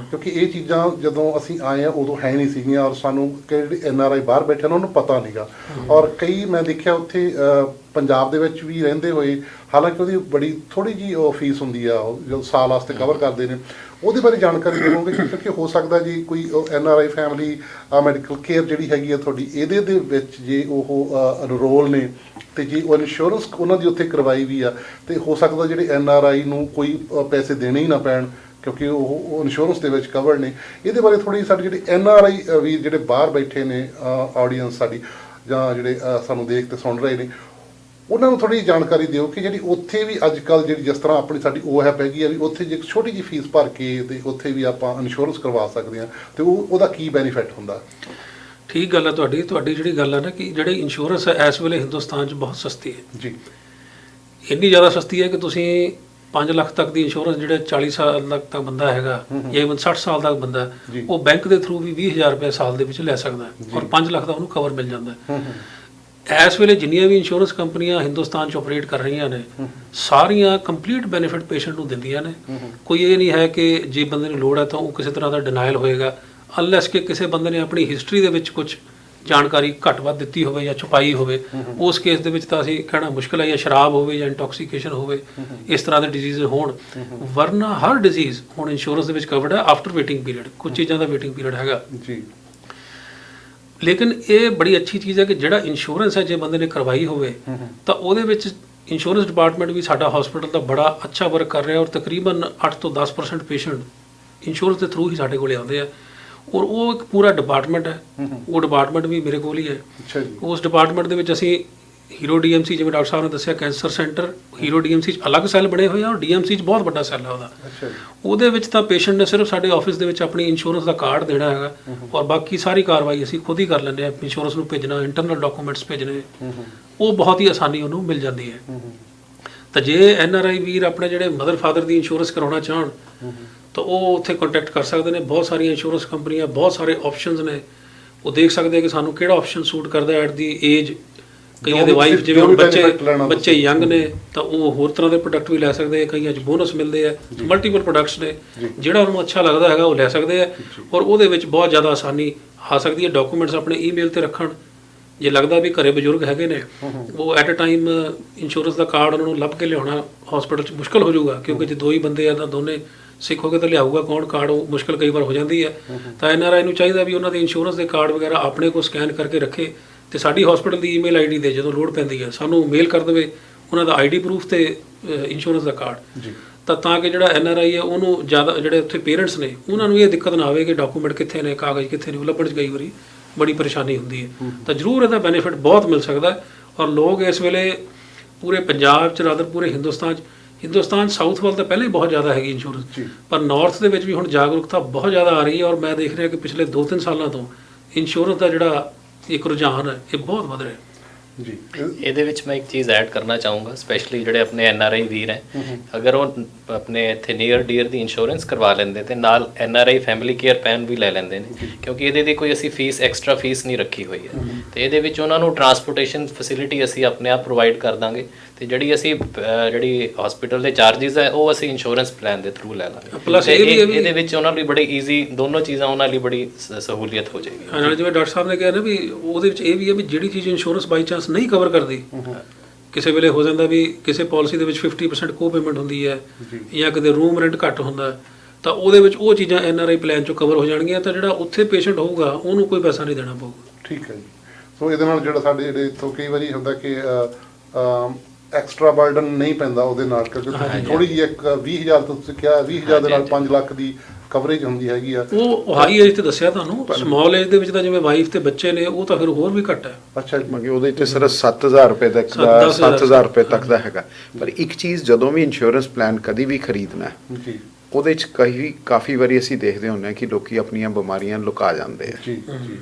ਕਿਉਂਕਿ ਇਹ ਚੀਜ਼ਾਂ ਜਦੋਂ ਅਸੀਂ ਆਏ ਹਾਂ ਉਦੋਂ ਹੈ ਨਹੀਂ ਸੀਗੀਆਂ ਔਰ ਸਾਨੂੰ ਜਿਹੜੇ NRI ਬਾਹਰ ਬੈਠੇ ਨੇ ਉਹਨਾਂ ਨੂੰ ਪਤਾ ਨਹੀਂਗਾ। ਔਰ ਕਈ ਮੈਂ ਦੇਖਿਆ ਉੱਥੇ ਪੰਜਾਬ ਦੇ ਵਿੱਚ ਵੀ ਰਹਿੰਦੇ ਹੋਏ, ਹਾਲਾਂਕਿ ਉਹਦੀ ਬੜੀ ਥੋੜ੍ਹੀ ਜਿਹੀ ਉਹ ਫੀਸ ਹੁੰਦੀ ਆ ਜਦੋਂ ਸਾਲ ਵਾਸਤੇ ਕਵਰ ਕਰਦੇ ਨੇ, ਉਹਦੇ ਬਾਰੇ ਜਾਣਕਾਰੀ ਦੇਵੋਗੇ? ਕਿਉਂਕਿ ਹੋ ਸਕਦਾ ਜੀ ਕੋਈ NRI ਫੈਮਿਲੀ ਮੈਡੀਕਲ ਕੇਅਰ ਜਿਹੜੀ ਹੈਗੀ ਆ ਤੁਹਾਡੀ, ਇਹਦੇ ਦੇ ਵਿੱਚ ਜੇ ਉਹ ਐਨਰੋਲ ਨੇ ਤੇ ਜੇ ਉਹ ਇੰਸ਼ੋਰੈਂਸ ਉਹਨਾਂ ਦੀ ਉੱਥੇ ਕਰਵਾਈ ਵੀ ਆ ਤੇ ਹੋ ਸਕਦਾ ਜਿਹੜੇ NRI ਨੂੰ ਕੋਈ ਪੈਸੇ ਦੇਣੇ ਹੀ ਨਾ ਪੈਣ ਕਿਉਂਕਿ ਉਹ ਇੰਸ਼ੋਰੈਂਸ ਦੇ ਵਿੱਚ ਕਵਰਡ ਨੇ। ਇਹਦੇ ਬਾਰੇ ਥੋੜ੍ਹੀ ਸਾਡੀ ਜਿਹੜੀ NRI ਵੀ ਜਿਹੜੇ ਬਾਹਰ ਬੈਠੇ ਨੇ ਆਡੀਅנס ਸਾਡੀ ਜਾਂ ਜਿਹੜੇ ਸਾਨੂੰ ਦੇਖ ਤੇ ਸੁਣ ਰਹੇ ਨੇ, ਉਹਨਾਂ ਨੂੰ ਥੋੜ੍ਹੀ ਜਾਣਕਾਰੀ ਦਿਓ ਕਿ ਜਿਹੜੀ ਉੱਥੇ ਵੀ ਅੱਜ ਕੱਲ੍ਹ ਜਿਹੜੀ ਜਿਸ ਤਰ੍ਹਾਂ ਆਪਣੀ ਸਾਡੀ OHIP ਹੈਗੀ ਆ ਵੀ ਉੱਥੇ ਜੇ ਛੋਟੀ ਜਿਹੀ ਫੀਸ ਭਰ ਕੇ ਤੇ ਉੱਥੇ ਵੀ ਆਪਾਂ ਇੰਸ਼ੋਰੈਂਸ ਕਰਵਾ ਸਕਦੇ ਹਾਂ ਤੇ ਉਹਦਾ ਕੀ ਬੈਨੀਫਿਟ ਹੁੰਦਾ? ਠੀਕ ਗੱਲ ਹੈ ਤੁਹਾਡੀ ਜਿਹੜੀ ਗੱਲ ਹੈ ਨਾ ਕਿ ਜਿਹੜੀ ਇੰਸ਼ੋਰੈਂਸ ਹੈ ਇਸ ਵੇਲੇ ਹਿੰਦੁਸਤਾਨ 'ਚ ਬਹੁਤ ਸਸਤੀ ਹੈ ਜੀ। ਇੰਨੀ ਜ਼ਿਆਦਾ ਸਸਤੀ ਹੈ ਕਿ ਤੁਸੀਂ 5 ਲੱਖ ਤੱਕ ਦੀ ਇੰਸ਼ੋਰੈਂਸ ਜਿਹੜੇ 40 ਸਾਲ ਤੱਕ ਬੰਦਾ ਹੈਗਾ ਜਾਂ ਇਵਨ 60 ਸਾਲ ਤੱਕ ਬੰਦਾ ਉਹ ਬੈਂਕ ਦੇ ਥਰੂ ਵੀ 20,000 ਰੁਪਏ ਸਾਲ ਦੇ ਵਿੱਚ ਲੈ ਸਕਦਾ ਹੈ ਔਰ 5 ਲੱਖ ਦਾ ਉਹਨੂੰ ਕਵਰ ਮਿਲ ਜਾਂਦਾ ਹੈ। ਇਸ ਵੇਲੇ ਜਿੰਨੀਆਂ ਵੀ ਇੰਸ਼ੋਰੈਂਸ ਕੰਪਨੀਆਂ ਹਿੰਦੁਸਤਾਨ 'ਚ ਆਪਰੇਟ ਕਰ ਰਹੀਆਂ ਨੇ ਸਾਰੀਆਂ ਕੰਪਲੀਟ ਬੈਨੀਫਿਟ ਪੇਸ਼ੈਂਟ ਨੂੰ ਦਿੰਦੀਆਂ ਨੇ। ਕੋਈ ਇਹ ਨਹੀਂ ਹੈ ਕਿ ਜੇ ਬੰਦੇ ਨੂੰ ਲੋੜ ਹੈ ਤਾਂ ਉਹ ਕਿਸੇ ਤਰ੍ਹਾਂ ਦਾ ਡਿਨਾਇਲ ਹੋਏਗਾ, ਅਨਲੈਸ ਕਿ ਕਿਸੇ ਬੰਦੇ ਨੇ ਆਪਣੀ ਹਿਸਟਰੀ ਦੇ ਵਿੱਚ ਕੁਝ ਜਾਣਕਾਰੀ ਘੱਟ ਵੱਧ ਦਿੱਤੀ ਹੋਵੇ ਜਾਂ ਛੁਪਾਈ ਹੋਵੇ। ਉਸ ਕੇਸ ਦੇ ਵਿੱਚ ਤਾਂ ਅਸੀਂ ਕਹਿਣਾ ਮੁਸ਼ਕਿਲ ਹੈ, ਜਾਂ ਸ਼ਰਾਬ ਹੋਵੇ ਜਾਂ ਇੰਟੌਕਸੀਕੇਸ਼ਨ ਹੋਵੇ, ਇਸ ਤਰ੍ਹਾਂ ਦੇ ਡਿਜ਼ੀਜ਼ ਹੋਣ। ਵਰਨਾ ਹਰ ਡਿਜ਼ੀਜ਼ ਹੁਣ ਇੰਸ਼ੋਰੈਂਸ ਦੇ ਵਿੱਚ ਕਵਰਡ ਹੈ ਆਫਟਰ ਵੇਟਿੰਗ ਪੀਰੀਅਡ। ਕੁਝ ਚੀਜ਼ਾਂ ਦਾ ਵੇਟਿੰਗ ਪੀਰੀਅਡ ਹੈਗਾ ਜੀ, ਲੇਕਿਨ ਇਹ ਬੜੀ ਅੱਛੀ ਚੀਜ਼ ਹੈ ਕਿ ਜਿਹੜਾ ਇੰਸ਼ੋਰੈਂਸ ਹੈ ਜੇ ਬੰਦੇ ਨੇ ਕਰਵਾਈ ਹੋਵੇ ਤਾਂ ਉਹਦੇ ਵਿੱਚ ਇੰਸ਼ੋਰੈਂਸ ਡਿਪਾਰਟਮੈਂਟ ਵੀ ਸਾਡਾ ਹਸਪੀਟਲ ਦਾ ਬੜਾ ਅੱਛਾ ਵਰਕ ਕਰ ਰਿਹਾ ਔਰ ਤਕਰੀਬਨ 8 ਤੋਂ 10% ਪੇਸ਼ੈਂਟ ਇੰਸ਼ੋਰੈਂਸ ਦੇ ਥਰੂ ਹੀ ਸਾਡੇ ਕੋਲ ਆਉਂਦੇ ਆ ਔਰ ਉਹ ਇੱਕ ਪੂਰਾ ਡਿਪਾਰਟਮੈਂਟ ਹੈ। ਉਹ ਡਿਪਾਰਟਮੈਂਟ ਵੀ ਮੇਰੇ ਕੋਲ ਹੀ ਹੈ। ਉਸ ਡਿਪਾਰਟਮੈਂਟ ਦੇ ਵਿੱਚ ਅਸੀਂ ਹੀਰੋ ਡੀਐਮਸੀ ਜਿਵੇਂ ਡਾਕਟਰ ਸਾਹਿਬ ਨੇ ਦੱਸਿਆ ਕੈਂਸਰ ਸੈਂਟਰ ਹੀਰੋ ਡੀਐਮਸੀ 'ਚ ਅਲੱਗ ਸੈੱਲ ਬਣੇ ਹੋਏ ਆ ਔਰ ਡੀਐਮਸੀ 'ਚ ਬਹੁਤ ਵੱਡਾ ਸੈੱਲ ਆ ਉਹਦਾ। ਅੱਛਾ ਜੀ। ਉਹਦੇ ਵਿੱਚ ਤਾਂ ਪੇਸ਼ੈਂਟ ਨੇ ਸਿਰਫ ਸਾਡੇ ਆਫਿਸ ਦੇ ਵਿੱਚ ਆਪਣੀ ਇੰਸ਼ੋਰੈਂਸ ਦਾ ਕਾਰਡ ਦੇਣਾ ਹੈਗਾ ਔਰ ਬਾਕੀ ਸਾਰੀ ਕਾਰਵਾਈ ਅਸੀਂ ਖੁਦ ਹੀ ਕਰ ਲੈਂਦੇ ਆ। ਇੰਸ਼ੋਰੈਂਸ ਨੂੰ ਭੇਜਣਾ, ਇੰਟਰਨਲ ਡਾਕੂਮੈਂਟਸ ਭੇਜਣੇ, ਉਹ ਬਹੁਤ ਹੀ ਆਸਾਨੀ ਉਹਨੂੰ ਮਿਲ ਜਾਂਦੀ ਹੈ। ਤਾਂ ਜੇ ਐਨਆਰਆਈ ਵੀਰ ਆਪਣੇ ਜਿਹੜੇ ਮਦਰ ਫਾਦਰ ਦੀ ਇੰਸ਼ੋਰੈਂਸ ਕਰਾਉਣਾ ਚਾਹਣ ਤਾਂ ਉਹ ਉੱਥੇ ਕੰਟੈਕਟ ਕਰ ਸਕਦੇ ਨੇ। ਬਹੁਤ ਸਾਰੀਆਂ ਇੰਸ਼ੋਰੈਂਸ ਕੰਪਨੀਆਂ, ਬਹੁਤ ਸਾਰੇ ਆਪਸ਼ਨਸ ਨੇ, ਉਹ ਦੇਖ ਸਕਦੇ ਆ ਕਿ ਸਾਨੂੰ ਕਿਹੜਾ ਆਪਸ਼ਨ ਸੂਟ ਕਰਦਾ ਐਟ ਦੀ ਏਜ। ਕਈਆਂ ਦੇ ਵਾਈਫ ਜਿਵੇਂ ਹੁਣ ਬੱਚੇ ਯੰਗ ਨੇ ਤਾਂ ਉਹ ਹੋਰ ਤਰ੍ਹਾਂ ਦੇ ਪ੍ਰੋਡਕਟ ਵੀ ਲੈ ਸਕਦੇ ਆ, ਕਈਆਂ 'ਚ ਬੋਨਸ ਮਿਲਦੇ ਆ, ਮਲਟੀਪਲ ਪ੍ਰੋਡਕਟਸ ਨੇ, ਜਿਹੜਾ ਉਹਨਾਂ ਨੂੰ ਅੱਛਾ ਲੱਗਦਾ ਹੈਗਾ ਉਹ ਲੈ ਸਕਦੇ ਆ ਔਰ ਉਹਦੇ ਵਿੱਚ ਬਹੁਤ ਜ਼ਿਆਦਾ ਆਸਾਨੀ ਆ ਸਕਦੀ ਹੈ। ਡਾਕੂਮੈਂਟਸ ਆਪਣੇ ਈਮੇਲ ਤੇ ਰੱਖਣ, ਜੇ ਲੱਗਦਾ ਵੀ ਘਰੇ ਬਜ਼ੁਰਗ ਹੈਗੇ ਨੇ ਉਹ ਐਟ ਅ ਟਾਈਮ ਇੰਸ਼ੋਰੈਂਸ ਦਾ ਕਾਰਡ ਉਹਨਾਂ ਨੂੰ ਲੱਭ ਕੇ ਲਿਆਉਣਾ ਹਸਪੀਟਲ 'ਚ ਮੁਸ਼ਕਲ ਹੋ ਜਾਊਗਾ, ਕਿਉਂਕਿ ਜੇ ਦੋ ਹੀ ਬੰਦੇ ਆ ਤਾਂ ਦੋਨੇ ਸਿੱਖ ਹੋ ਕੇ ਤਾਂ ਲਿਆਊਗਾ ਕੌਣ ਕਾਰਡ, ਉਹ ਮੁਸ਼ਕਲ ਕਈ ਵਾਰ ਹੋ ਜਾਂਦੀ ਹੈ। ਤਾਂ ਐਨਆਰਆਈ ਨੂੰ ਚਾਹੀਦਾ ਵੀ ਉਹਨਾਂ ਦੇ ਇੰਸ਼ੋਰੈਂਸ ਦੇ ਕਾਰਡ ਵਗੈਰਾ ਆਪਣੇ ਕੋਲ ਸਕੈਨ ਕਰਕੇ ਰੱਖੇ ਤੇ ਸਾਡੀ ਹਸਪੀਟਲ ਦੀ ਈਮੇਲ ਆਈਡੀ ਦੇ ਜਦੋਂ ਲੋੜ ਪੈਂਦੀ ਹੈ ਸਾਨੂੰ ਮੇਲ ਕਰ ਦੇਵੇ ਉਹਨਾਂ ਦਾ ਆਈਡੀ ਪ੍ਰੂਫ ਤੇ ਇੰਸ਼ੋਰੈਂਸ ਦਾ ਕਾਰਡ। ਤਾਂ ਕਿ ਜਿਹੜਾ ਐਨਆਰਆਈ ਹੈ ਉਹਨੂੰ ਜ਼ਿਆਦਾ, ਜਿਹੜੇ ਉੱਥੇ ਪੇਰੈਂਟਸ ਨੇ ਉਹਨਾਂ ਨੂੰ ਇਹ ਦਿੱਕਤ ਨਾ ਆਵੇ ਕਿ ਡਾਕੂਮੈਂਟ ਕਿੱਥੇ ਨੇ, ਕਾਗਜ਼ ਕਿੱਥੇ ਨੇ, ਉਹ ਲੱਭਣ 'ਚ ਕਈ ਵਾਰੀ ਬੜੀ ਪਰੇਸ਼ਾਨੀ ਹੁੰਦੀ ਹੈ। ਤਾਂ ਜ਼ਰੂਰ ਇਹਦਾ ਬੈਨੀਫਿਟ ਬਹੁਤ ਮਿਲ ਸਕਦਾ ਔਰ ਲੋਕ ਇਸ ਵੇਲੇ ਪੂਰੇ ਪੰਜਾਬ 'ਚ ਰਾਦਰ ਪੂਰੇ ਹਿੰਦੁਸਤਾਨ ਸਾਊਥ ਵੱਲ ਤਾਂ ਪਹਿਲਾਂ ਹੀ ਬਹੁਤ ਜ਼ਿਆਦਾ ਹੈਗੀ ਇੰਸ਼ੋਰੈਂਸ, ਪਰ ਨਾਰਥ ਦੇ ਵਿੱਚ ਵੀ ਹੁਣ ਜਾਗਰੂਕਤਾ ਬਹੁਤ ਜ਼ਿਆਦਾ ਆ ਰਹੀ ਹੈ ਔਰ ਮੈਂ ਦੇਖ ਰਿਹਾ ਕਿ ਪਿਛਲੇ 2-3 ਸਾਲਾਂ ਤੋਂ ਇੰਸ਼ੋਰੈਂਸ ਦਾ ਜਿਹੜਾ ਇੱਕ ਰੁਝਾਨ ਹੈ ਇਹ ਬਹੁਤ ਵਧ ਰਿਹਾ ਜੀ। ਇਹਦੇ ਵਿੱਚ ਮੈਂ ਇੱਕ ਚੀਜ਼ ਐਡ ਕਰਨਾ ਚਾਹੂੰਗਾ, ਸਪੈਸ਼ਲੀ ਜਿਹੜੇ ਆਪਣੇ ਐਨਆਰਆਈ ਵੀਰ ਹੈ, ਅਗਰ ਉਹ ਆਪਣੇ ਇੱਥੇ ਨੀਅਰ ਡੀਅਰ ਦੀ ਇੰਸ਼ੋਰੈਂਸ ਕਰਵਾ ਲੈਂਦੇ ਤੇ ਨਾਲ ਐਨਆਰਆਈ ਫੈਮਿਲੀ ਕੇਅਰ ਪੈਨ ਵੀ ਲੈ ਲੈਂਦੇ ਨੇ, ਕਿਉਂਕਿ ਇਹਦੇ ਦੀ ਕੋਈ ਅਸੀਂ ਫੀਸ ਐਕਸਟਰਾ ਫੀਸ ਨਹੀਂ ਰੱਖੀ ਹੋਈ ਹੈ ਤੇ ਇਹਦੇ ਵਿੱਚ ਉਹਨਾਂ ਨੂੰ ਟਰਾਂਸਪੋਰਟੇਸ਼ਨ ਫੈਸਿਲਿਟੀ ਅਸੀਂ ਆਪਣੇ ਆਪ ਪ੍ਰੋਵਾਈਡ ਕਰ ਦਾਂਗੇ ਤੇ ਜਿਹੜੀ ਅਸੀਂ ਜਿਹੜੀ ਹਸਪੀਟਲ ਦੇ ਚਾਰजेस ਹੈ ਉਹ ਅਸੀਂ ਇੰਸ਼ੋਰੈਂਸ ਪਲਾਨ ਦੇ ਥਰੂ ਲੈ ਲਾਂਗੇ। ਪਲੱਸ ਇਹਦੇ ਵਿੱਚ ਉਹਨਾਂ ਲਈ ਬੜੀ ਈਜ਼ੀ, ਦੋਨੋਂ ਚੀਜ਼ਾਂ ਉਹਨਾਂ ਲਈ ਬੜੀ ਸਹੂਲੀਅਤ ਹੋ ਜਾਏਗੀ। ਨਾਲ ਜਿਵੇਂ ਡਾਕਟਰ ਸਾਹਿਬ ਨੇ ਕਿਹਾ ਨਾ ਵੀ ਉਹਦੇ ਵਿੱਚ ਇਹ ਵੀ ਹੈ ਵੀ ਜਿਹੜੀ ਚੀਜ਼ ਇੰਸ਼ੋਰੈਂਸ ਬਾਈ ਚਾਂਸ ਨਹੀਂ ਕਵਰ ਕਰਦੀ, ਕਿਸੇ ਵੇਲੇ ਹੋ ਜਾਂਦਾ ਵੀ ਕਿਸੇ ਪਾਲਿਸੀ ਦੇ ਵਿੱਚ 50% ਕੋ ਪੇਮੈਂਟ ਹੁੰਦੀ ਹੈ ਜਾਂ ਕਿਤੇ ਰੂਮ ਰੈਂਟ ਘੱਟ ਹੁੰਦਾ, ਤਾਂ ਉਹਦੇ ਵਿੱਚ ਉਹ ਚੀਜ਼ਾਂ ਐਨਆਰਆਈ ਪਲਾਨ 'ਚੋਂ ਕਵਰ ਹੋ ਜਾਣਗੀਆਂ ਤਾਂ ਜਿਹੜਾ ਉੱਥੇ ਪੇਸ਼ੈਂਟ ਹੋਊਗਾ ਉਹਨੂੰ ਕੋਈ ਪੈਸਾ ਨਹੀਂ ਦੇਣਾ ਪਊਗਾ। ਠੀਕ ਹੈ ਜੀ। ਸੋ ਇਹਦੇ ਨਾਲ ਜਿਹੜਾ ਸਾਡੇ ਜਿਹੜੇ ਇੱਥੋਂ ਕਈ ਵਾਰੀ ਹੁੰਦਾ ਕਿ ਐਕਸਟਰਾ ਬਰਡਨ ਨਹੀਂ ਪੈਂਦਾ ਉਹਦੇ ਨਾਲ, ਕਿਉਂਕਿ ਥੋੜੀ ਜਿਹੀ ਇੱਕ 20,000 ਤੋਂ ਤੁਸੀਂ ਕਿਹਾ 20,000 ਦੇ ਨਾਲ 5 ਲੱਖ ਦੀ ਕਵਰੇਜ ਹੁੰਦੀ ਹੈਗੀ ਆ। ਉਹ ਹਾਈ ਏਜ ਤੇ ਦੱਸਿਆ ਤੁਹਾਨੂੰ, ਸਮਾਲ ਏਜ ਦੇ ਵਿੱਚ ਤਾਂ ਜਿਵੇਂ ਵਾਈਫ ਤੇ ਬੱਚੇ ਨੇ ਉਹ ਤਾਂ ਫਿਰ ਹੋਰ ਵੀ ਘੱਟ ਹੈ। ਅੱਛਾ ਜੀ। ਮਗੇ ਉਹਦੇ ਤੇ ਸਿਰਫ 7,000 ਰੁਪਏ ਤੱਕ ਦਾ 7,000 ਰੁਪਏ ਤੱਕ ਦਾ ਹੈਗਾ। ਪਰ ਇੱਕ ਚੀਜ਼, ਜਦੋਂ ਵੀ ਇੰਸ਼ੋਰੈਂਸ ਪਲਾਨ ਕਦੀ ਵੀ ਖਰੀਦਣਾ ਜੀ, ਉਹਦੇ 'ਚ ਕਾਫੀ ਵਾਰੀ ਅਸੀਂ ਦੇਖਦੇ ਹੁੰਦੇ ਹਾਂ ਕਿ ਲੋਕੀ ਆਪਣੀਆਂ ਬਿਮਾਰੀਆਂ ਲੁਕਾ ਜਾਂਦੇ ਆ। ਜੀ ਜੀ।